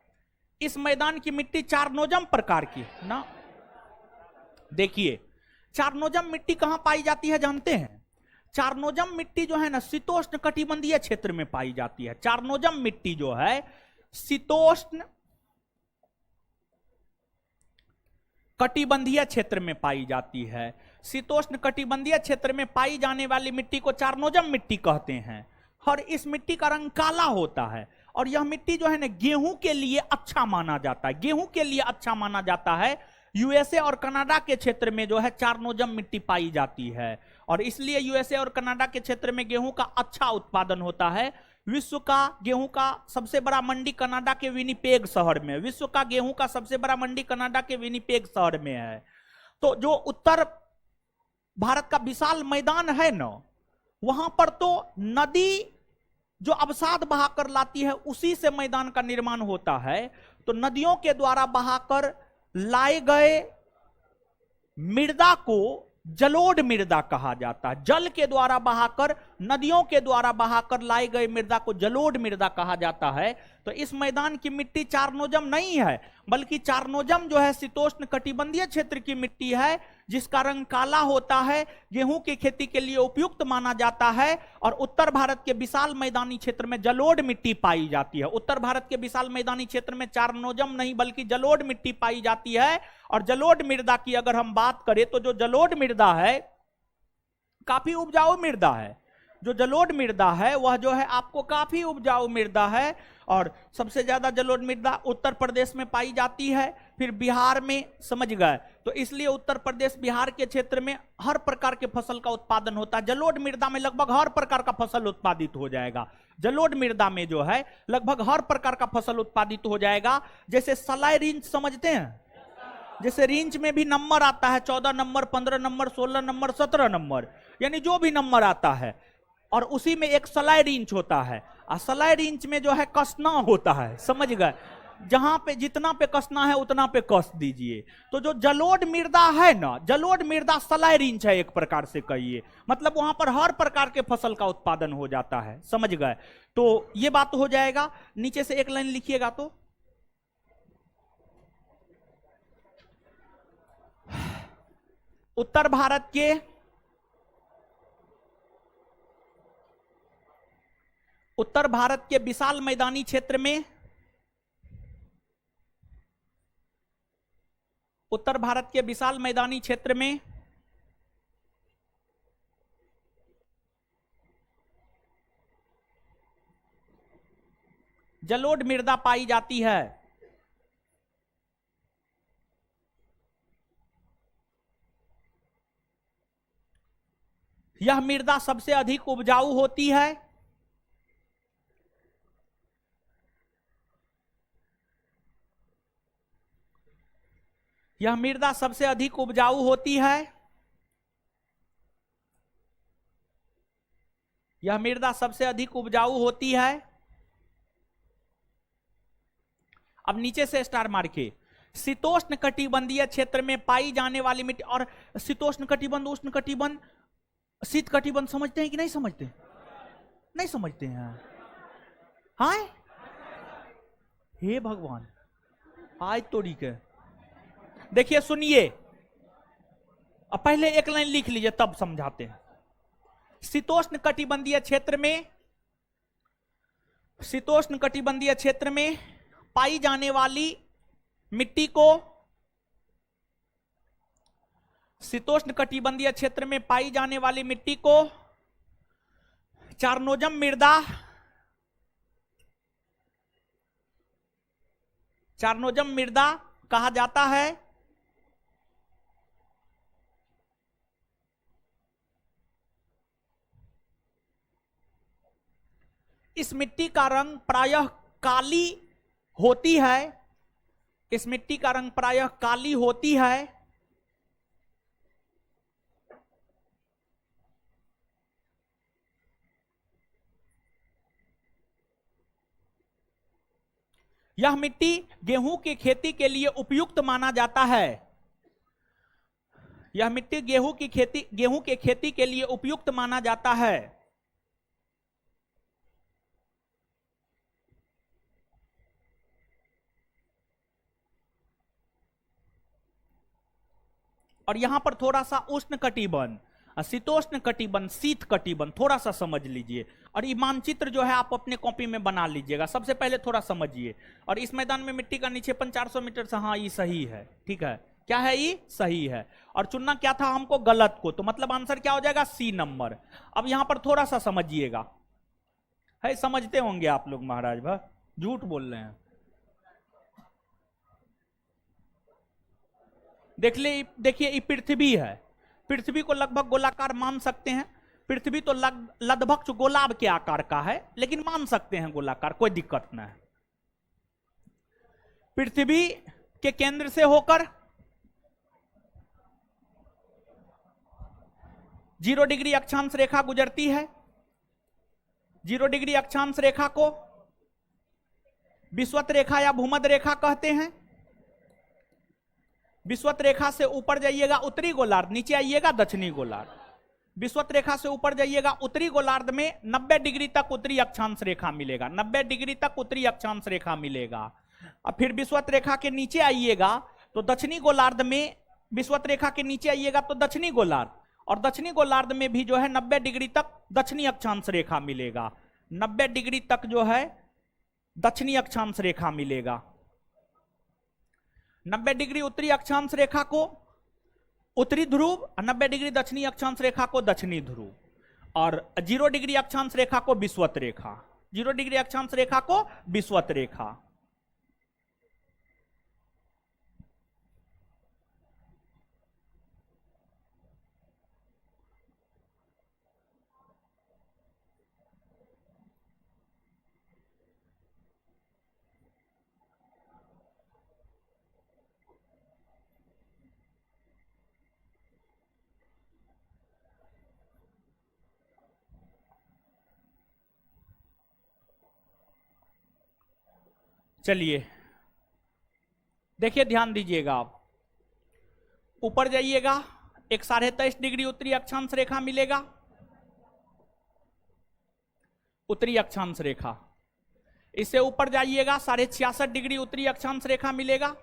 इस मैदान की मिट्टी 4 नोजम प्रकार की ना। देखिए चारनोजम मिट्टी कहां पाई जाती है जानते हैं? चारनोजम मिट्टी जो है ना शीतोष्ण कटिबंधीय क्षेत्र में पाई जाती है। चारनोजम मिट्टी जो है शीतोष्ण कटिबंधीय क्षेत्र में पाई जाती है। शीतोष्ण कटिबंधीय क्षेत्र में पाई जाने वाली मिट्टी को चारनोजम मिट्टी कहते हैं। और इस मिट्टी का रंग काला होता है। और यह मिट्टी जो है ना गेहूं के लिए अच्छा माना जाता है। गेहूं के लिए अच्छा माना जाता है। यूएसए और कनाडा के क्षेत्र में जो है चारनोजम मिट्टी पाई जाती है। और इसलिए यूएसए और कनाडा के क्षेत्र में गेहूं का अच्छा उत्पादन होता है। विश्व का गेहूं का सबसे बड़ा मंडी कनाडा के विनिपेग शहर में, विश्व का गेहूं का सबसे बड़ा मंडी कनाडा के विनिपेग शहर में है। तो जो उत्तर भारत का विशाल मैदान है ना, वहां पर तो नदी जो अवसाद बहाकर लाती है उसी से मैदान का निर्माण होता है। तो नदियों के द्वारा बहाकर लाए गए मृदा को जलोढ़ मृदा कहा जाता है। जल के द्वारा बहाकर, नदियों के द्वारा बहाकर लाए गए मृदा को जलोढ़ मृदा कहा जाता है। तो इस मैदान की मिट्टी चारनोजम नहीं है, बल्कि चारनोजम जो है शीतोष्ण कटिबंधीय क्षेत्र की मिट्टी है, जिसका रंग काला होता है, गेहूं की खेती के लिए उपयुक्त माना जाता है। और उत्तर भारत के विशाल मैदानी क्षेत्र में जलोढ़ मिट्टी पाई जाती है। उत्तर भारत के विशाल मैदानी क्षेत्र में चारनोजम नहीं बल्कि जलोढ़ मिट्टी पाई जाती है। और जलोढ़ मृदा की अगर हम बात करें तो जो जलोढ़ मृदा है काफी उपजाऊ मृदा है। जो जलोढ़ मृदा है वह जो है आपको काफी उपजाऊ मृदा है। और सबसे ज्यादा जलोढ़ मृदा उत्तर प्रदेश में पाई जाती है, फिर बिहार में, समझ गए। तो इसलिए उत्तर प्रदेश बिहार के क्षेत्र में हर प्रकार के फसल का उत्पादन होता है। जलोढ़ मृदा में लगभग हर प्रकार का फसल उत्पादित हो जाएगा। जलोढ़ मृदा में जो है लगभग हर प्रकार का फसल उत्पादित हो जाएगा। जैसे सलाई रिंच समझते हैं, जैसे रिंच में भी नंबर आता है, 14 नंबर, 15 नंबर, 16 नंबर, 17 नंबर, यानी जो भी नंबर आता है। और उसी में एक सलाई रिंच होता है। और सलाई रिंच में जो है कसना होता है, समझ गए। जहां पे जितना पे कसना है उतना पे कस दीजिए। तो जो जलोढ़ मृदा है ना, जलोढ़ मृदा सलाई रिंच है एक प्रकार से कहिए। मतलब वहां पर हर प्रकार के फसल का उत्पादन हो जाता है, समझ गए। तो ये बात हो जाएगा। नीचे से एक लाइन लिखिएगा तो उत्तर भारत के विशाल मैदानी क्षेत्र में, उत्तर भारत के विशाल मैदानी क्षेत्र में जलोढ़ मृदा पाई जाती है। यह मृदा सबसे अधिक उपजाऊ होती है। यह मृदा सबसे अधिक उपजाऊ होती है। यह मृदा सबसे अधिक उपजाऊ होती है। अब नीचे से स्टार मार के, शीतोष्ण कटिबंधीय क्षेत्र में पाई जाने वाली मिट्टी। और शीतोष्ण कटिबंध, उष्ण कटिबंध, शीत कटिबंध समझते हैं कि नहीं समझते? नहीं समझते हैं? हाँ, हे भगवान, आज तोड़ी के देखिए, सुनिए। अब पहले एक लाइन लिख लीजिए तब समझाते हैं। शीतोष्ण कटिबंधीय क्षेत्र में, शीतोष्ण कटिबंधीय क्षेत्र में पाई जाने वाली मिट्टी को, शीतोष्ण कटिबंधीय क्षेत्र में पाई जाने वाली मिट्टी को चारनोजम मृदा, चारनोजम मृदा कहा जाता है। इस मिट्टी का रंग प्रायः काली होती है। इस मिट्टी का रंग प्रायः काली होती है। यह मिट्टी गेहूं की खेती के लिए उपयुक्त माना जाता है। यह मिट्टी गेहूं की खेती के लिए उपयुक्त माना जाता है। और यहां पर थोड़ा सा उष्ण कटिबंध, शीतोष्ण कटिबंध, शीत कटिबंध, थोड़ा सा समझ लीजिए। और ये मानचित्र जो है आप अपने कॉपी में बना लीजिएगा। सबसे पहले थोड़ा समझिए। और इस मैदान में मिट्टी का निक्षेपण 400 मीटर से, हाँ ये सही है, ठीक है। क्या है ये? सही है। और चुनना क्या था हमको? गलत को। तो मतलब आंसर क्या हो जाएगा? C number. अब यहां पर थोड़ा सा समझिएगा, है समझते होंगे आप लोग महाराज भा, झूठ बोल रहे हैं। देखिए ये पृथ्वी है। पृथ्वी को लगभग गोलाकार मान सकते हैं। पृथ्वी तो लगभग गोलाब के आकार का है, लेकिन मान सकते हैं गोलाकार, कोई दिक्कत ना है। पृथ्वी के केंद्र से होकर 0 डिग्री अक्षांश रेखा गुजरती है। 0 डिग्री अक्षांश रेखा को विषुवत रेखा या भूमध्य रेखा कहते हैं। विषुवत रेखा से ऊपर जाइएगा उत्तरी गोलार्ध, नीचे आइएगा दक्षिणी गोलार्ध। विषुवत रेखा से ऊपर जाइएगा उत्तरी गोलार्ध में 90 डिग्री तक उत्तरी अक्षांश रेखा मिलेगा, 90 डिग्री तक उत्तरी अक्षांश रेखा मिलेगा। अब फिर विषुवत रेखा के नीचे आइएगा तो दक्षिणी गोलार्ध में, विषुवत रेखा के नीचे आइएगा तो दक्षिणी गोलार्ध, और दक्षिणी गोलार्ध में भी जो है 90 डिग्री तक दक्षिणी अक्षांश रेखा मिलेगा। 90 डिग्री तक जो है दक्षिणी अक्षांश रेखा मिलेगा। 90 डिग्री उत्तरी अक्षांश रेखा को उत्तरी ध्रुव और 90 डिग्री दक्षिणी अक्षांश रेखा को दक्षिणी ध्रुव, और 0 डिग्री अक्षांश रेखा को विषुवत रेखा, 0 डिग्री अक्षांश रेखा को विषुवत रेखा। चलिए देखिए, ध्यान दीजिएगा। आप ऊपर जाइएगा, एक 23.5 डिग्री उत्तरी अक्षांश रेखा मिलेगा, उत्तरी अक्षांश रेखा। इससे ऊपर जाइएगा 66.5 डिग्री उत्तरी अक्षांश रेखा मिलेगा।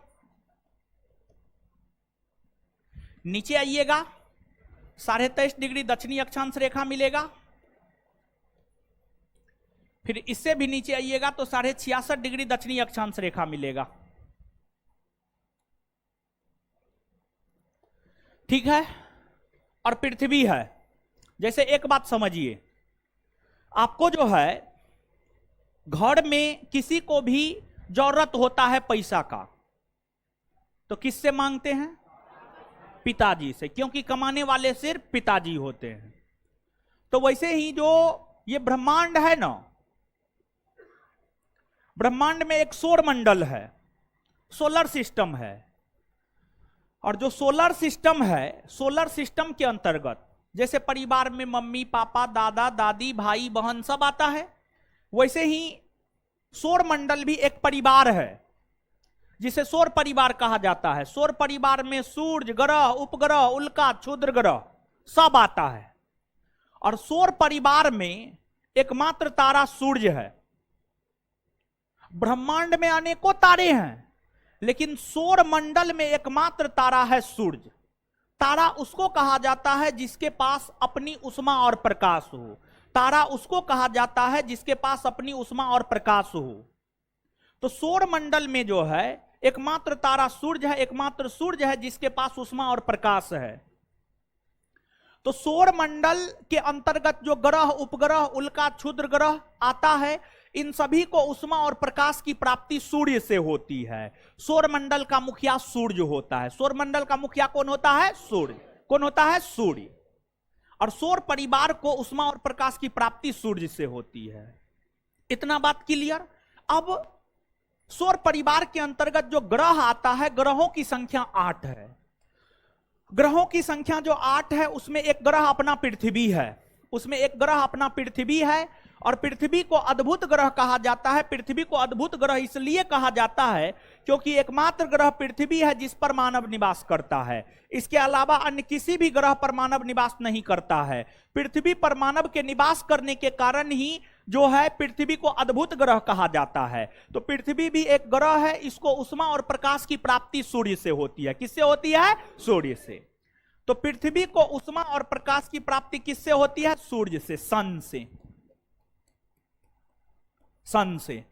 नीचे आइएगा 23.5 डिग्री दक्षिणी अक्षांश रेखा मिलेगा। फिर इससे भी नीचे आइएगा तो 66.5 डिग्री दक्षिणी अक्षांश रेखा मिलेगा। ठीक है। और पृथ्वी है। जैसे एक बात समझिए, आपको जो है घर में किसी को भी जरूरत होता है पैसा का, तो किससे मांगते हैं? पिताजी से, क्योंकि कमाने वाले सिर्फ पिताजी होते हैं। तो वैसे ही जो ये ब्रह्मांड है ना, ब्रह्मांड में एक सौर मंडल है, सोलर सिस्टम है। और जो सोलर सिस्टम है, सोलर सिस्टम के अंतर्गत जैसे परिवार में मम्मी पापा दादा दादी भाई बहन सब आता है, वैसे ही सौर मंडल भी एक परिवार है जिसे सौर परिवार कहा जाता है। सौर परिवार में सूर्य, ग्रह, उपग्रह, उल्का, क्षुद्र ग्रह सब आता है। और सौर परिवार में एकमात्र तारा सूर्य है। ब्रह्मांड में अनेकों तारे हैं, लेकिन सौर मंडल में एकमात्र तारा है सूर्य। तारा उसको कहा जाता है जिसके पास अपनी उष्मा और प्रकाश हो। तारा उसको कहा जाता है जिसके पास अपनी उष्मा और प्रकाश हो। तो सौर मंडल में जो है एकमात्र तारा सूर्य है, एकमात्र सूर्य है जिसके पास उष्मा और प्रकाश है। तो सौर मंडल के अंतर्गत जो ग्रह, उपग्रह, उल्का, क्षुद्र ग्रह आता है, इन सभी को उष्मा और प्रकाश की प्राप्ति सूर्य से होती है। सौर मंडल का मुखिया सूर्य होता है। सौर मंडल का मुखिया कौन होता है? सूर्य। कौन होता है? सूर्य। और सौर परिवार को उष्मा और प्रकाश की प्राप्ति सूर्य से होती है। इतना बात क्लियर। अब सौर परिवार के अंतर्गत जो ग्रह आता है, ग्रहों की संख्या 8 है। ग्रहों की संख्या जो 8 है, उसमें एक ग्रह अपना पृथ्वी है। उसमें एक ग्रह अपना पृथ्वी है। और पृथ्वी को अद्भुत ग्रह कहा जाता है। पृथ्वी को अद्भुत ग्रह इसलिए कहा जाता है क्योंकि एकमात्र ग्रह पृथ्वी है जिस पर मानव निवास करता है। इसके अलावा अन्य किसी भी ग्रह पर मानव निवास नहीं करता है। पृथ्वी पर मानव के निवास करने के कारण ही जो है पृथ्वी को अद्भुत ग्रह कहा जाता है। तो पृथ्वी भी एक ग्रह है। इसको उष्मा और प्रकाश की प्राप्ति सूर्य से होती है। किससे होती है? सूर्य से। तो पृथ्वी को उष्मा और प्रकाश की प्राप्ति किससे होती है? सूर्य से, सन से, सन से।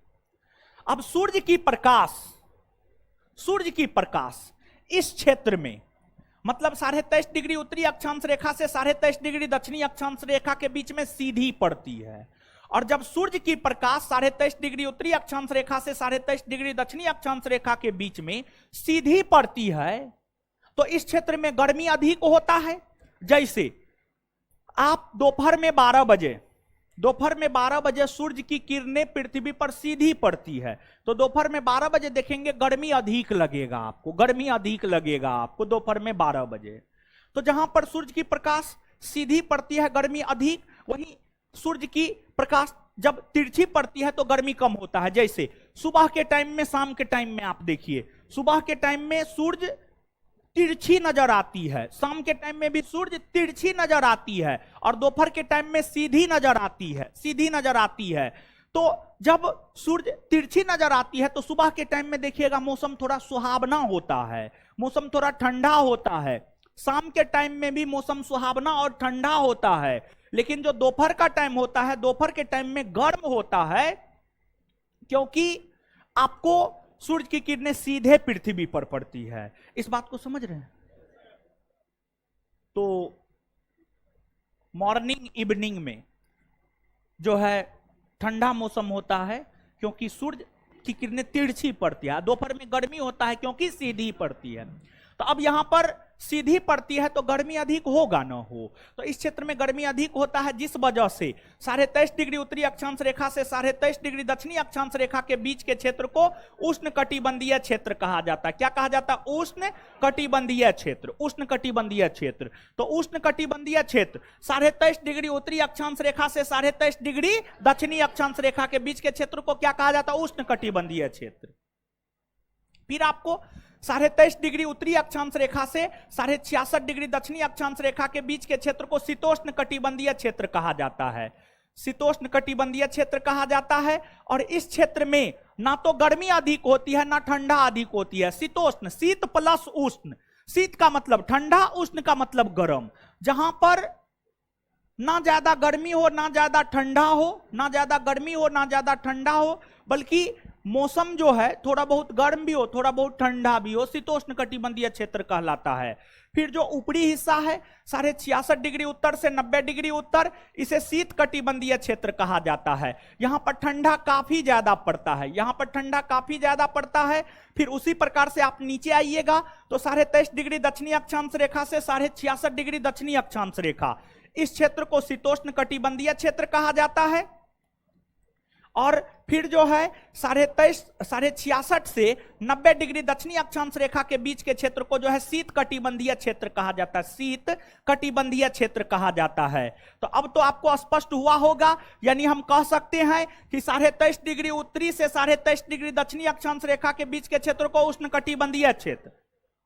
अब सूर्य की प्रकाश इस क्षेत्र में, मतलब 23.5 डिग्री उत्तरी अक्षांश रेखा से 23.5 डिग्री दक्षिणी अक्षांश रेखा के बीच में सीधी पड़ती है। और जब सूर्य की प्रकाश 23.5 डिग्री उत्तरी अक्षांश रेखा से 23.5 डिग्री दक्षिणी अक्षांश रेखा के बीच में सीधी पड़ती है, तो इस क्षेत्र में गर्मी अधिक होता है। जैसे आप दोपहर में 12 बजे सूर्य की किरणें पृथ्वी पर सीधी पड़ती है, तो दोपहर में 12 बजे देखेंगे गर्मी अधिक लगेगा आपको, दोपहर में 12 बजे। तो जहां पर सूर्य की प्रकाश सीधी पड़ती है गर्मी अधिक, वहीं सूर्य की प्रकाश जब तिरछी पड़ती है तो गर्मी कम होता है। जैसे सुबह के टाइम में, शाम के टाइम में आप देखिए, सुबह के टाइम में सूर्य तिरछी नजर आती है, शाम के टाइम में भी सूर्य तिरछी नजर आती है, और दोपहर के टाइम में सीधी नजर आती है। तो जब सूर्य तिरछी नजर आती है तो सुबह के टाइम में देखिएगा मौसम थोड़ा सुहावना होता है, मौसम थोड़ा ठंडा होता है। शाम के टाइम में भी मौसम सुहावना और ठंडा होता है, लेकिन जो दोपहर का टाइम होता है, दोपहर के टाइम में गर्म होता है, क्योंकि आपको सूर्य की किरणें सीधे पृथ्वी पर पड़ती है। इस बात को समझ रहे हैं? तो मॉर्निंग इवनिंग में जो है ठंडा मौसम होता है, क्योंकि सूर्य की किरणें तिरछी पड़ती है। दोपहर में गर्मी होता है क्योंकि सीधी पड़ती है। तो अब यहां पर सीधी पड़ती है तो गर्मी अधिक होगा ना हो, तो इस क्षेत्र में गर्मी अधिक होता है, जिस वजह से 23.5 डिग्री उत्तरी अक्षांश रेखा से 23.5 डिग्री दक्षिणी अक्षांश रेखा के बीच के क्षेत्र को उष्ण कटिबंधीय क्षेत्र कहा जाता है। क्या कहा जाता है? उष्ण कटिबंधीय क्षेत्र, उष्ण कटिबंधीय क्षेत्र। तो उष्ण कटिबंधीय क्षेत्र 23.5 डिग्री उत्तरी अक्षांश रेखा से 23.5 डिग्री दक्षिणी अक्षांश रेखा के बीच के क्षेत्र को क्या कहा जाता है? उष्ण कटिबंधीय क्षेत्र। फिर आपको 23.5 डिग्री उत्तरी अक्षांश रेखा से 66.5 डिग्री दक्षिणी अक्षांश रेखा के बीच के क्षेत्र को शीतोष्ण कटिबंधीय क्षेत्र कहा जाता है, शीतोष्ण कटिबंधीय क्षेत्र कहा जाता है। और इस क्षेत्र में ना तो गर्मी अधिक होती है ना ठंडा अधिक होती है, शीतोष्ण, शीत प्लस उष्ण। शीत का मतलब ठंडा, उष्ण का मतलब गर्म, जहां पर ना ज्यादा गर्मी हो ना ज्यादा ठंडा हो, ना ज्यादा गर्मी हो ना ज्यादा ठंडा हो, बल्कि मौसम जो है थोड़ा बहुत गर्म भी हो थोड़ा बहुत ठंडा भी हो, शीतोष्ण कटिबंधीय क्षेत्र कहलाता है। फिर जो ऊपरी हिस्सा है 66.5 डिग्री उत्तर से 90 डिग्री उत्तर, इसे शीत कटिबंधीय क्षेत्र कहा जाता है। यहां पर ठंडा काफी ज्यादा पड़ता है, यहां पर ठंडा काफी ज्यादा पड़ता है। फिर उसी प्रकार से आप नीचे आइएगा तो 23.5 डिग्री दक्षिणी अक्षांश रेखा से 66.5 डिग्री दक्षिणी अक्षांश रेखा, इस क्षेत्र को शीतोष्ण कटिबंधीय क्षेत्र कहा जाता है। और फिर जो है 66.5 से 90 डिग्री दक्षिणी अक्षांश रेखा के बीच के क्षेत्र को जो है शीत कटिबंधीय क्षेत्र कहा जाता है, शीत कटिबंधीय क्षेत्र कहा जाता है। तो अब तो आपको स्पष्ट हुआ होगा, यानी हम कह सकते हैं कि 23.5 डिग्री उत्तरी से 23.5 डिग्री दक्षिणी अक्षांश रेखा के बीच के क्षेत्र को उष्ण कटिबंधीय क्षेत्र,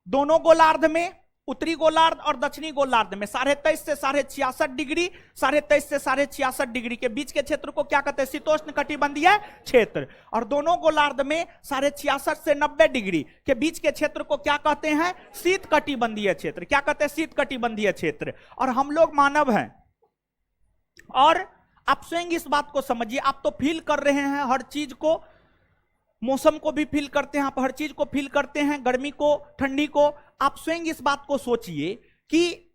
दोनों गोलार्ध में, उत्तरी गोलार्ध और दक्षिणी गोलार्ध में 23.5 से 66.5 डिग्री, 23.5 से 66.5 डिग्री के बीच के क्षेत्र को क्या कहते हैं? शीतोष्ण कटिबंधीय क्षेत्र। और दोनों गोलार्ध में 66.5 से 90 डिग्री के बीच के क्षेत्र को क्या कहते हैं? शीत कटिबंधीय क्षेत्र। क्या कहते हैं? शीत कटिबंधीय क्षेत्र। और हम लोग मानव हैं, और आप स्वयं इस बात को समझिए, आप तो फील कर रहे हैं हर चीज को, मौसम को भी फील करते हैं, आप हर चीज को फील करते हैं, गर्मी को, ठंडी को। आप स्वयं इस बात को सोचिए कि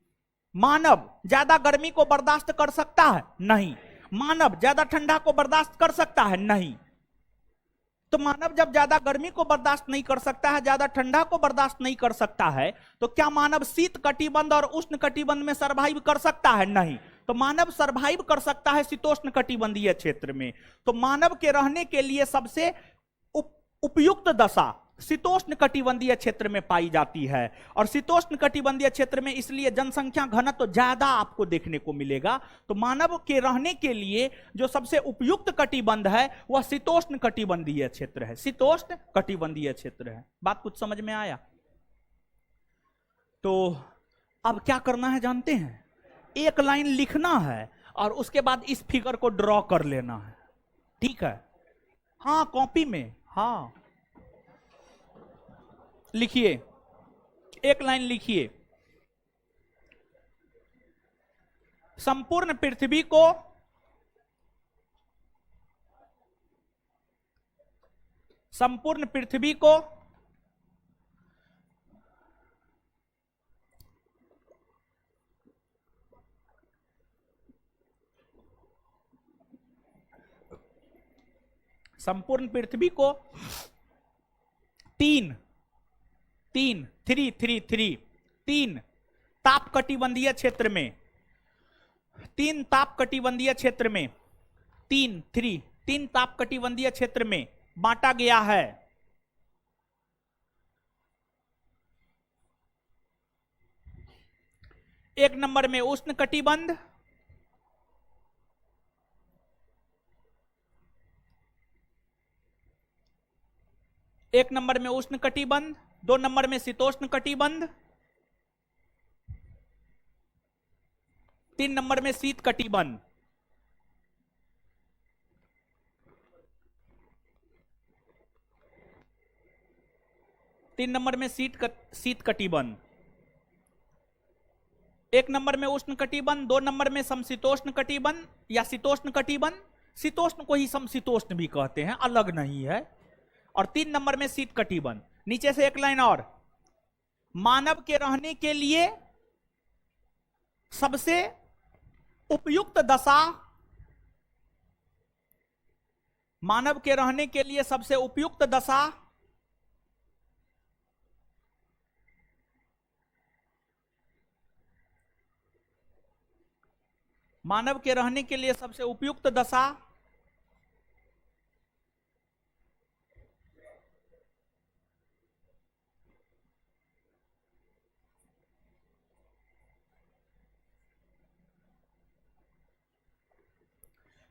मानव ज्यादा गर्मी को बर्दाश्त कर सकता है? नहीं। मानव ज्यादा ठंडा को बर्दाश्त कर सकता है? नहीं। तो मानव जब ज्यादा गर्मी को बर्दाश्त नहीं कर सकता है, ज्यादा ठंडा को बर्दाश्त नहीं कर सकता है, तो क्या मानव शीत कटिबंध और उष्ण कटिबंध में सर्वाइव कर सकता है? नहीं। तो मानव सर्वाइव कर सकता है शीतोष्ण कटिबंधीय क्षेत्र में। तो मानव के रहने के लिए सबसे उपयुक्त दशा शीतोष्ण कटिबंधीय क्षेत्र में पाई जाती है। और शीतोष्ण कटिबंधीय क्षेत्र में इसलिए जनसंख्या घनत्व तो ज्यादा आपको देखने को मिलेगा। तो मानव के रहने के लिए जो सबसे उपयुक्त कटिबंध है वह शीतोष्ण कटिबंधीय क्षेत्र है, शीतोष्ण कटिबंधीय क्षेत्र है। बात कुछ समझ में आया? तो अब क्या करना है जानते हैं? एक लाइन लिखना है और उसके बाद इस फिगर को ड्रॉ कर लेना है, ठीक है? हाँ, कॉपी में, हाँ लिखिए, एक लाइन लिखिए। संपूर्ण पृथ्वी को संपूर्ण पृथ्वी को संपूर्ण पृथ्वी को तीन ताप कटिबंधीय क्षेत्र में तीन ताप कटिबंधीय क्षेत्र में तीन ताप कटिबंधीय क्षेत्र में बांटा गया है। एक नंबर में उष्ण कटिबंध, एक नंबर में उष्ण कटिबंध, दो नंबर में शीतोष्ण कटिबंध, तीन नंबर में शीत कटिबंध। तीन नंबर में शीत कटिबंध, एक नंबर में उष्ण कटिबंध, दो नंबर में समशीतोष्ण कटिबंध या शीतोष्ण कटिबंध। शीतोष्ण को ही समशीतोष्ण भी कहते हैं, अलग नहीं है। और तीन नंबर में शीत कटिबंध। नीचे से एक लाइन और, मानव के रहने के लिए सबसे उपयुक्त दशा, मानव के रहने के लिए सबसे उपयुक्त दशा मानव के रहने के लिए सबसे उपयुक्त दशा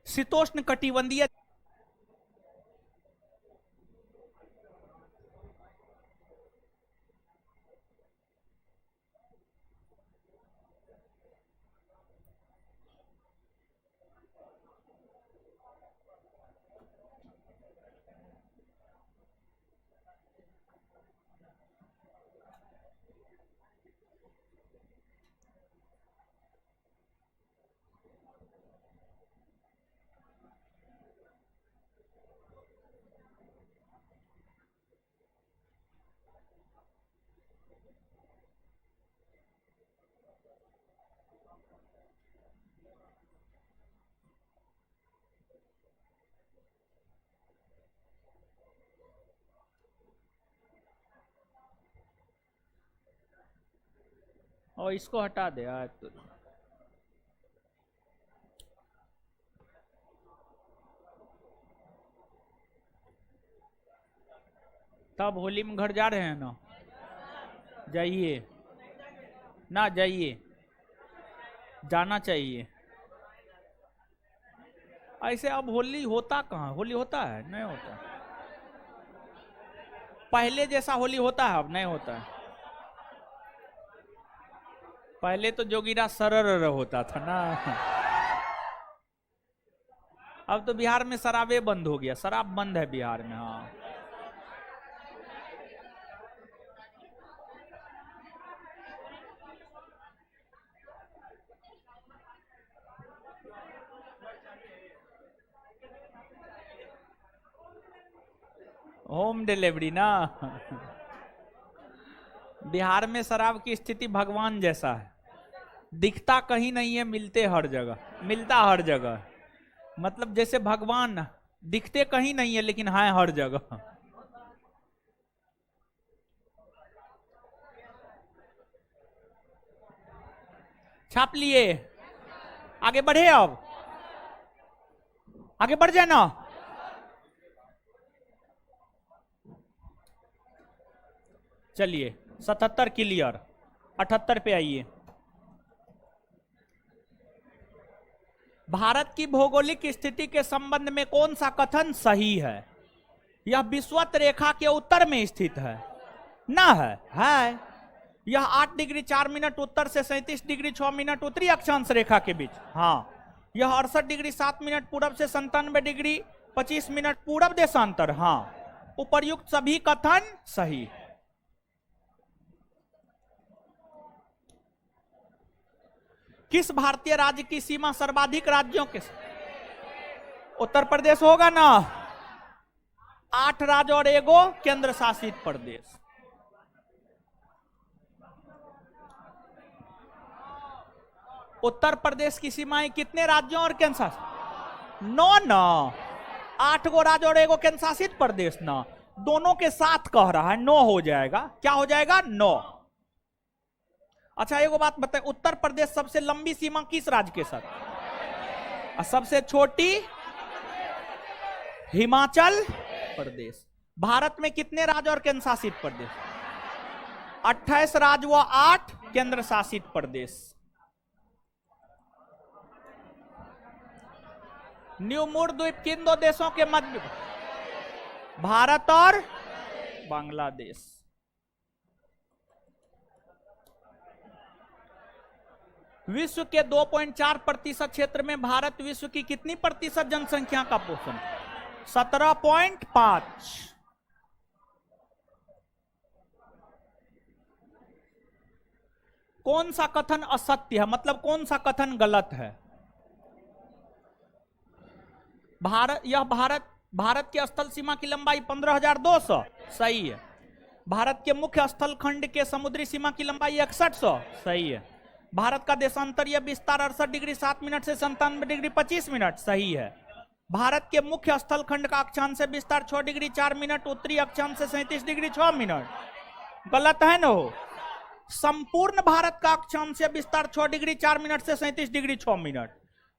शीतोष्ण कटिबंधीय। और इसको हटा दे यार तो। तब होली में घर जा रहे हैं ना, जाइए ना, जाइए, जाना चाहिए। ऐसे अब होली होता कहाँ, होली होता है नहीं होता, पहले जैसा होली होता है अब नहीं होता है। पहले तो जोगिरा सरर होता था ना। अब तो बिहार में शराबे बंद हो गया, शराब बंद है बिहार में। हाँ, होम डिलीवरी ना। बिहार में शराब की स्थिति भगवान जैसा है, दिखता कहीं नहीं है, मिलते हर जगह, मिलता हर जगह। मतलब जैसे भगवान दिखते कहीं नहीं है लेकिन हैं हर जगह। छाप लिए, आगे बढ़े, अब आगे बढ़ जाए ना। चलिए 77 क्लियर, 78 पे आइए। भारत की भौगोलिक स्थिति के संबंध में कौन सा कथन सही है? यह विषुवत रेखा के उत्तर में स्थित है, ना है। यह 8 डिग्री 4 मिनट उत्तर से 37 डिग्री 6 मिनट उत्तरी अक्षांश रेखा के बीच। हाँ, यह 68 डिग्री 7 मिनट पूरब से 97 डिग्री 25 मिनट पूरब देशांतर। हाँ, उपर्युक्त सभी कथन सही। किस भारतीय राज्य की सीमा सर्वाधिक राज्यों के साथ? उत्तर प्रदेश होगा ना। 8 राज्य और एगो केंद्र शासित प्रदेश। उत्तर प्रदेश की सीमाएं कितने राज्यों और केंद्र शासित? 9 ना। 8 गो राज्य और एगो केंद्र शासित प्रदेश ना, दोनों के साथ कह रहा है, 9 हो जाएगा। क्या हो जाएगा? 9। अच्छा एगो बात बताए, उत्तर प्रदेश सबसे लंबी सीमा किस राज्य के साथ? और सबसे छोटी? हिमाचल प्रदेश। भारत में कितने राज्य और केंद्र शासित प्रदेश? 28 राज्य व 8 केंद्र शासित प्रदेश। न्यूमूर द्वीप किन 2 देशों के मध्य? भारत और बांग्लादेश। विश्व के 2.4% क्षेत्र में भारत विश्व की कितनी प्रतिशत जनसंख्या का पोषण? 17.5। कौन सा कथन असत्य है, मतलब कौन सा कथन गलत है? भारत की स्थल सीमा की लंबाई 15,200 सही है। भारत के मुख्य स्थल खंड के समुद्री सीमा की लंबाई 6100 सही है। भारत का देशांतरीय विस्तार 68 डिग्री 7 मिनट से 97 डिग्री 25 मिनट सही है। भारत के मुख्य स्थल खंड का अक्षांश विस्तार 6 डिग्री 4 मिनट, उत्तरी अक्षांश 37 डिग्री 6 मिनट। गलत है ना? संपूर्ण भारत का अक्षांश विस्तार 6 डिग्री 4 मिनट से 37 डिग्री 6 मिनट।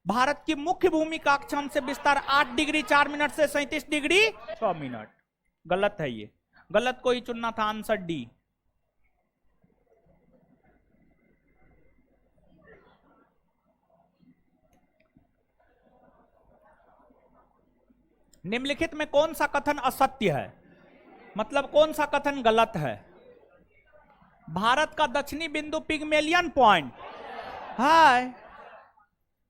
भारत की मुख्य भूमि का अक्षांश विस्तार 8 डिग्री 4 मिनट से 37 डिग्री 6 मिनट। गलत है ये, गलत को ही चुनना था, आंसर डी। निम्नलिखित में कौन सा कथन असत्य है, मतलब कौन सा कथन गलत है? भारत का दक्षिणी बिंदु पिग्मेलियन पॉइंट है।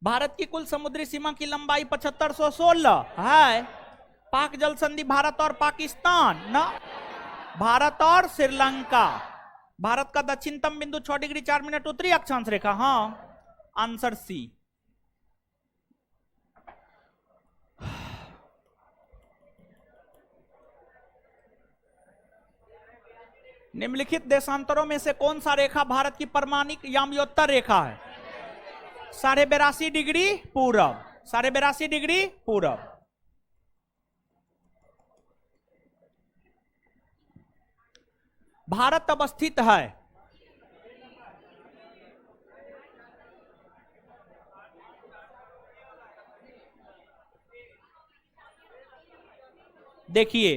भारत की कुल समुद्री सीमा की लंबाई 7516 है। पाक जल संधि भारत और पाकिस्तान ना, भारत और श्रीलंका। भारत का दक्षिणतम बिंदु 6 डिग्री 4 मिनट, उत्तरी अक्षांश रेखा। हाँ, आंसर सी। निम्नलिखित देशांतरों में से कौन सा रेखा भारत की परमाणिक याम्योत्तर रेखा है? 82.5 डिग्री पूरब। 82.5 डिग्री पूरब। भारत अवस्थित है देखिए,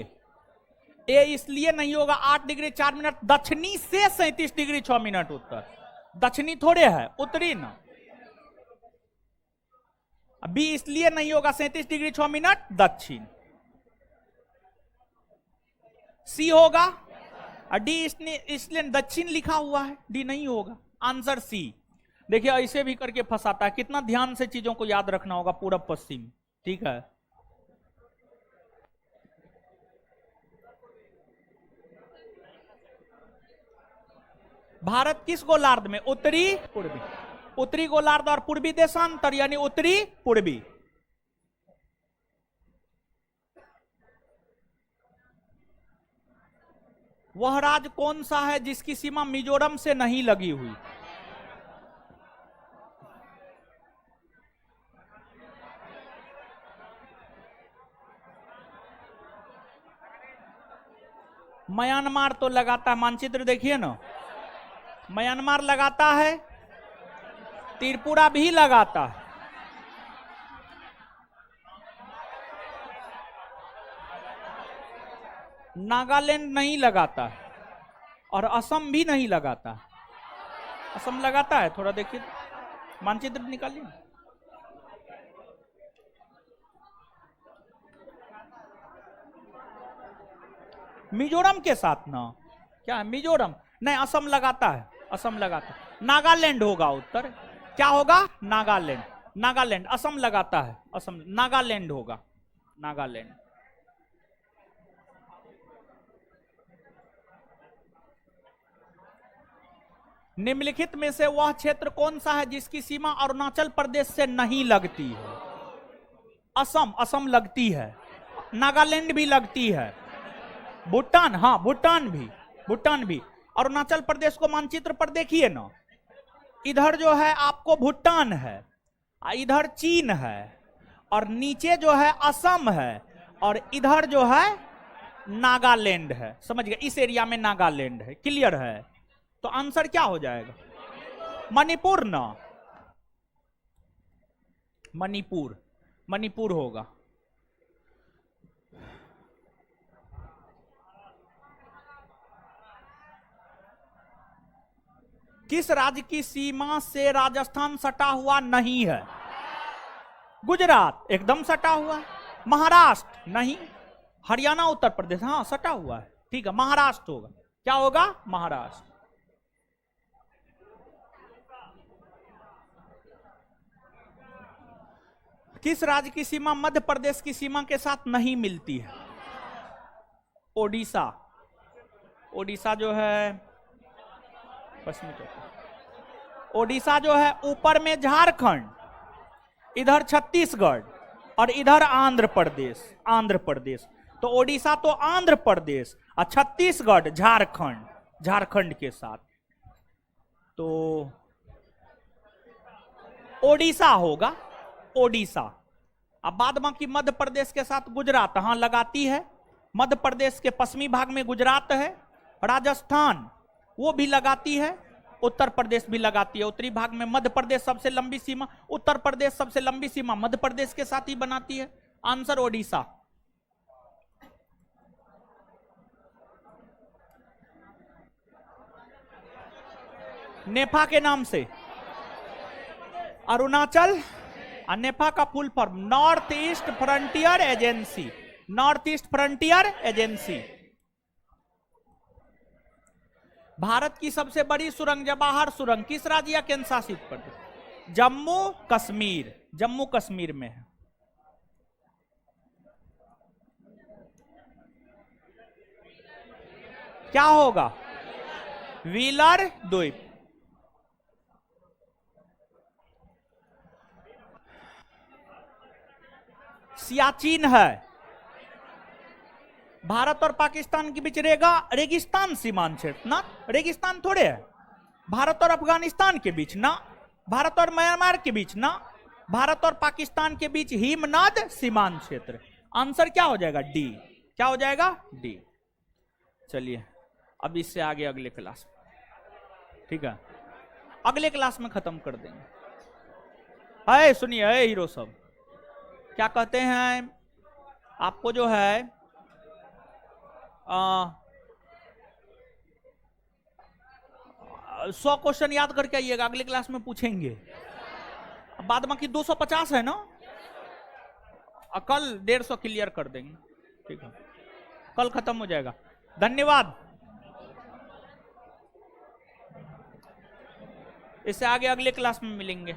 ये इसलिए नहीं होगा 8 डिग्री 4 मिनट दक्षिणी से 37 डिग्री 6 मिनट उत्तर। दक्षिणी थोड़े है, उत्तरी ना। बी इसलिए नहीं होगा 37 डिग्री 6 मिनट दक्षिण। सी होगा, और डी इसलिए दक्षिण लिखा हुआ है, डी नहीं होगा, आंसर सी। देखिए ऐसे भी करके फंसाता है, कितना ध्यान से चीजों को याद रखना होगा, पूरब पश्चिम। ठीक है, भारत किस गोलार्ध में? उत्तरी पूर्वी। उत्तरी गोलार्ध और पूर्वी देशांतर यानी उत्तरी पूर्वी। वह राज्य कौन सा है जिसकी सीमा मिजोरम से नहीं लगी हुई? म्यांमार तो लगाता है, मानचित्र देखिए ना, म्यांमार लगाता है, त्रिपुरा भी लगाता है, नागालैंड नहीं लगाता है, और असम भी नहीं लगाता। असम लगाता है, थोड़ा देखिए मानचित्र निकालिए। मिजोरम के साथ ना, क्या है मिजोरम? नहीं, असम लगाता है, असम लगाता है। नागालैंड होगा उत्तर, क्या होगा? नागालैंड। नागालैंड, असम लगाता है, असम, नागालैंड होगा, नागालैंड। निम्नलिखित में से वह क्षेत्र कौन सा है जिसकी सीमा अरुणाचल प्रदेश से नहीं लगती है? असम, असम लगती है, नागालैंड भी लगती है, भूटान, हाँ भूटान भी, भूटान भी। अरुणाचल प्रदेश को मानचित्र पर देखिए ना, इधर जो है आपको भूटान है, इधर चीन है, और नीचे जो है असम है, और इधर जो है नागालैंड है। समझ गए? इस एरिया में नागालैंड है। क्लियर है? तो आंसर क्या हो जाएगा? मणिपुर ना, मणिपुर, मणिपुर होगा। किस राज्य की सीमा से राजस्थान सटा हुआ नहीं है? गुजरात एकदम सटा हुआ है। महाराष्ट्र नहीं, हरियाणा, उत्तर प्रदेश हाँ सटा हुआ है। ठीक है, महाराष्ट्र होगा। क्या होगा? महाराष्ट्र। किस राज्य की सीमा मध्य प्रदेश की सीमा के साथ नहीं मिलती है? ओडिशा, ओडिशा जो है पश्चिमी चौथा, ओडिशा जो है ऊपर में झारखंड, इधर छत्तीसगढ़, और इधर आंध्र प्रदेश, आंध्र प्रदेश। तो ओडिशा तो आंध्र प्रदेश, और छत्तीसगढ़ झारखंड, झारखंड के साथ। तो ओडिशा होगा, ओडिशा। अब बाद बाकी मध्य प्रदेश के साथ गुजरात हाँ लगाती है। मध्य प्रदेश के पश्चिमी भाग में गुजरात है, राजस्थान वो भी लगाती है, उत्तर प्रदेश भी लगाती है। उत्तरी भाग में मध्य प्रदेश सबसे लंबी सीमा, उत्तर प्रदेश सबसे लंबी सीमा मध्य प्रदेश के साथ ही बनाती है। आंसर ओडिशा। नेफा के नाम से अरुणाचल, और नेफा का full form north east frontier agency, north east frontier agency. Bharat की सबसे बड़ी सुरंग जवाहर सुरंग किस राज्य या केंद्र शासित प्रदेश? जम्मू कश्मीर, जम्मू कश्मीर में है। क्या होगा? व्हीलर द्वीप। सियाचिन है। भारत और पाकिस्तान के बीच रेगिस्तान सीमांत क्षेत्र ना, रेगिस्तान थोड़े है। भारत और अफगानिस्तान के बीच ना, भारत और म्यांमार के बीच ना, भारत और पाकिस्तान के बीच हिमनद सीमांत क्षेत्र। आंसर क्या हो जाएगा? डी। क्या हो जाएगा? डी। चलिए अब इससे आगे अगले क्लास में, ठीक है, अगले क्लास में खत्म कर देंगे। है सुनिए, है हीरो सब क्या कहते हैं, आपको जो है 100 क्वेश्चन याद करके आइएगा, अगले क्लास में पूछेंगे। बाद बाकी 250 है ना, कल 150 क्लियर कर देंगे। ठीक है, कल खत्म हो जाएगा। धन्यवाद। इससे आगे अगले क्लास में मिलेंगे।